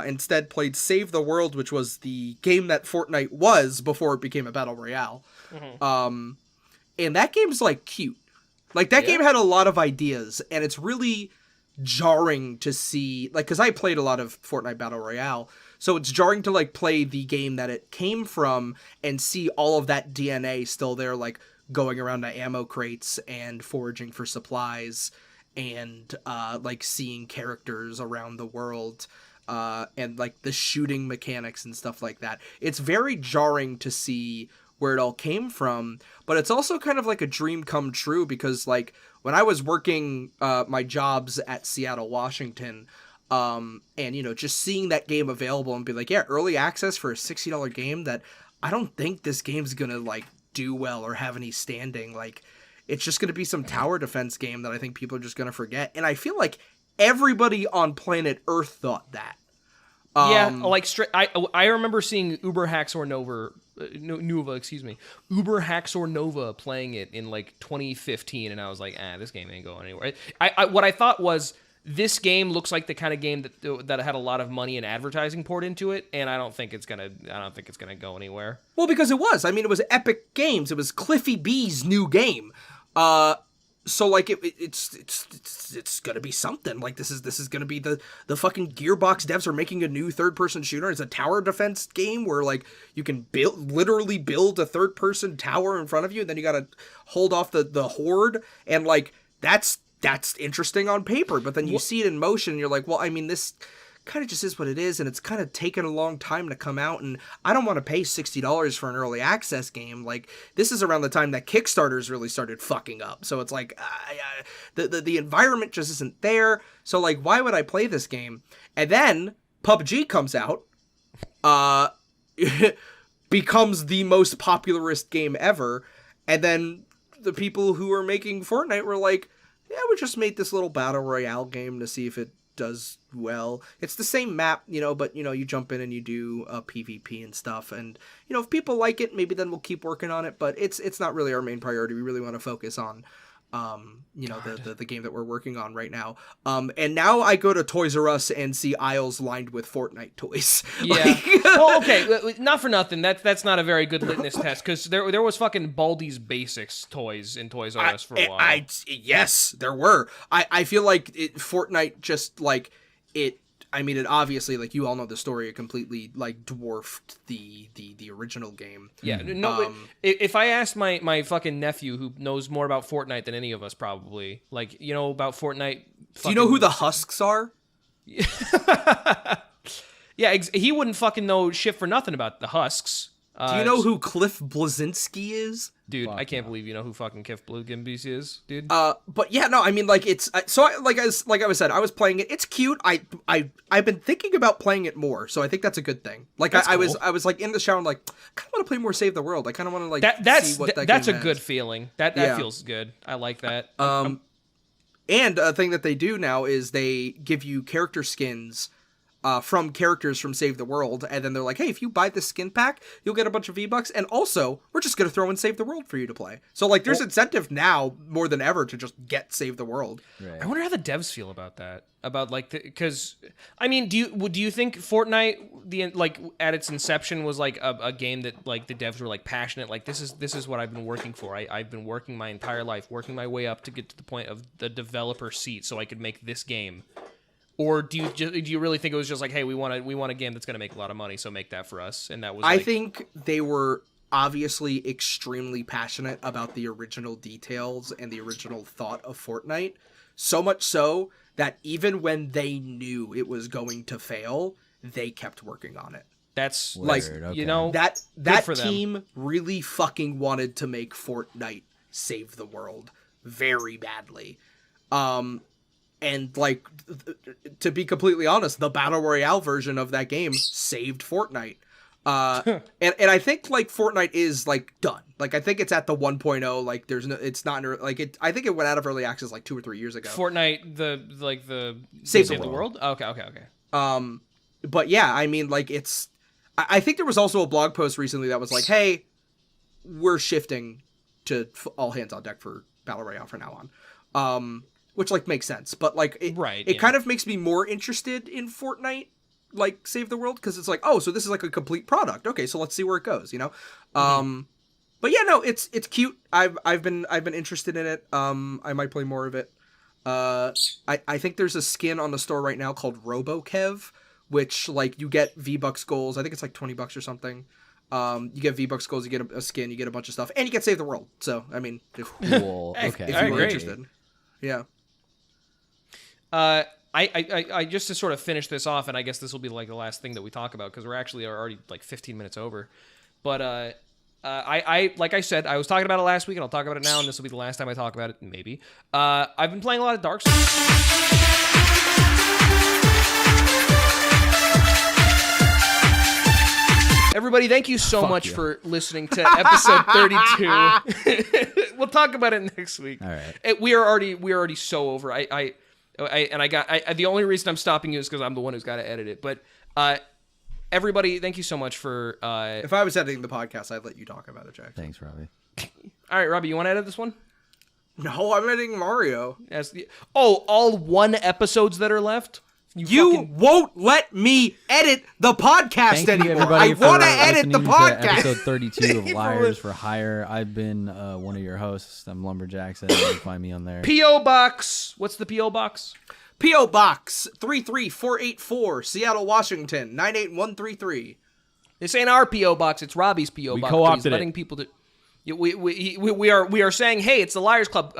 Instead, played Save the World, which was the game that Fortnite was before it became a battle royale. And that game's like cute. Like that game had a lot of ideas, and it's really jarring to see. Like, because I played a lot of Fortnite battle royale, so it's jarring to like play the game that it came from and see all of that DNA still there, like going around to ammo crates and foraging for supplies and like seeing characters around the world and like the shooting mechanics and stuff like that. It's very jarring to see where it all came from, but it's also kind of like a dream come true because like when I was working my jobs at Seattle, Washington, and you know, just seeing that game available and be like, yeah, early access for a $60 game that I don't think this game's gonna like do well or have any standing. Like, it's just going to be some tower defense game that I think people are just going to forget. And I feel like everybody on planet Earth thought that. Yeah, like I remember seeing Uber Haxor Nova playing it in like 2015, and I was like, this game ain't going anywhere. What I thought was, this game looks like the kind of game that had a lot of money and advertising poured into it, and I don't think it's gonna go anywhere. Well, because it was. I mean, it was Epic Games. It was Cliffy B's new game. So like it's gonna be something. Like this is gonna be the fucking Gearbox devs are making a new third-person shooter. It's a tower defense game where like you can literally build a third-person tower in front of you, and then you gotta hold off the horde, and like that's interesting on paper, but then you see it in motion and you're like, well, I mean, this kind of just is what it is, and it's kind of taken a long time to come out, and I don't want to pay $60 for an early access game. Like, this is around the time that Kickstarters really started fucking up, so it's like, the environment just isn't there, so like, why would I play this game? And then PUBG comes out, becomes the most popularist game ever, and then the people who are making Fortnite were like, yeah, we just made this little battle royale game to see if it does well. It's the same map, you know, but, you know, you jump in and you do PvP and stuff. And, you know, if people like it, maybe then we'll keep working on it. But it's not really our main priority. We really want to focus on, you know, the game that we're working on right now. And now I go to Toys R Us and see aisles lined with Fortnite toys. Yeah. Well, okay, not for nothing. That's not a very good litmus test, because there was fucking Baldi's Basics toys in Toys R Us for a while. Yes, there were. I feel like Fortnite just like it. I mean, it obviously, like, you all know the story, it completely like dwarfed the original game. Yeah, no. If I asked my fucking nephew, who knows more about Fortnite than any of us probably, like, you know about Fortnite. Do you know who the Husks are? Yeah, he wouldn't fucking know shit for nothing about the Husks. Do you know who Cliff Bleszinski is? Dude, I can't believe you know who fucking Cliff Bleszinski is, dude. But yeah, no, I mean, like, it's like I said, I was playing it. It's cute. I've been thinking about playing it more, so I think that's a good thing. Like, I was like in the shower, I'm like, I kind of want to play more Save the World. I kind of want to like see what that that's game a good feeling. That feels good. I like that. And a thing that they do now is they give you character skins from characters from Save the World, and then they're like, hey, if you buy this skin pack, you'll get a bunch of V-Bucks, and also, we're just going to throw in Save the World for you to play. So, like, there's incentive now, more than ever, to just get Save the World. Right. I wonder how the devs feel about that. About, like, because, I mean, do you think Fortnite, at its inception, was, like, a game that, like, the devs were, like, passionate, like, this is what I've been working for. I've been working my entire life, working my way up to get to the point of the developer seat so I could make this game. Or do you really think it was just like, hey, we want a game that's going to make a lot of money, so make that for us? And that was. I think they were obviously extremely passionate about the original details and the original thought of Fortnite, so much so that even when they knew it was going to fail, they kept working on it. That's like, you know, that for them. team really fucking wanted to make Fortnite save the world very badly. And, like, to be completely honest, the Battle Royale version of that game saved Fortnite. And I think, like, Fortnite is, like, done. Like, I think it's at the 1.0. Like, there's no, it's not, like, it. I think it went out of early access, like, 2 or 3 years ago. Fortnite, the Save the World. Okay. But yeah, I mean, like, it's, I think there was also a blog post recently that was like, hey, we're shifting to all hands on deck for Battle Royale from now on. Which, like, makes sense. But, like, it kind of makes me more interested in Fortnite, like, Save the World, because it's like, oh, so this is, like, a complete product. Okay, so let's see where it goes, you know? But yeah, no, it's cute. I've been interested in it. I might play more of it. I think there's a skin on the store right now called RoboKev, which, like, you get V-Bucks goals. I think it's, like, $20 or something. You get V-Bucks goals, you get a skin, you get a bunch of stuff, and you get Save the World. So, I mean, Cool. Okay. if you were interested. Yeah. I just to sort of finish this off, and I guess this will be like the last thing that we talk about because we're actually already like 15 minutes over. But I like I said, I was talking about it last week, and I'll talk about it now, and this will be the last time I talk about it, maybe. I've been playing a lot of Dark Souls. Everybody, thank you so much for listening to episode 32. We'll talk about it next week. All right. We are already so over. The only reason I'm stopping you is because I'm the one who's got to edit it. But everybody, thank you so much for. If I was editing the podcast, I'd let you talk about it, Jack. Thanks, Robbie. All right, Robbie, you want to edit this one? No, I'm editing Mario. All 1 episodes that are left. You won't let me edit the podcast Thank anymore. you, everybody, I want to for edit the listening to podcast. episode 32 of Liars for Hire. I've been one of your hosts. I'm Lumberjackson. You can find me on there. P.O. Box. What's the P.O. Box? P.O. Box 33484, Seattle, Washington 98133. This ain't our P.O. Box. It's Robbie's P.O. We Box. co-opted He's letting it. people to. We are saying, hey, it's the Liars Club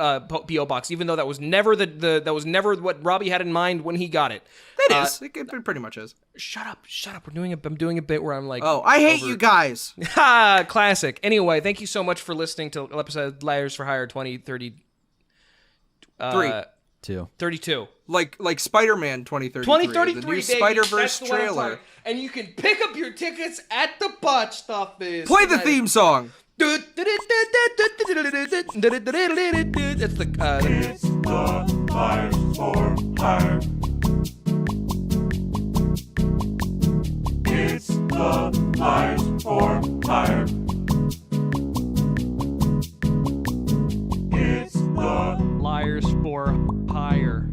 P.O. Box, even though that was never that was never what Robbie had in mind when he got it. It is. It pretty much is. Shut up. I'm doing a bit where I'm like, oh, I hate you guys. Ha! Classic. Anyway, thank you so much for listening to episode Liars for Hire 2030. 32. Like Spider-Man 2033. 2033, the new baby. Spider-Verse That's the one I'm trailer. talking. And you can pick up your tickets at the post office. Play the theme song. That's the It's the Liars for Hire. It's the Liars for Hire. It's the Liars for Hire.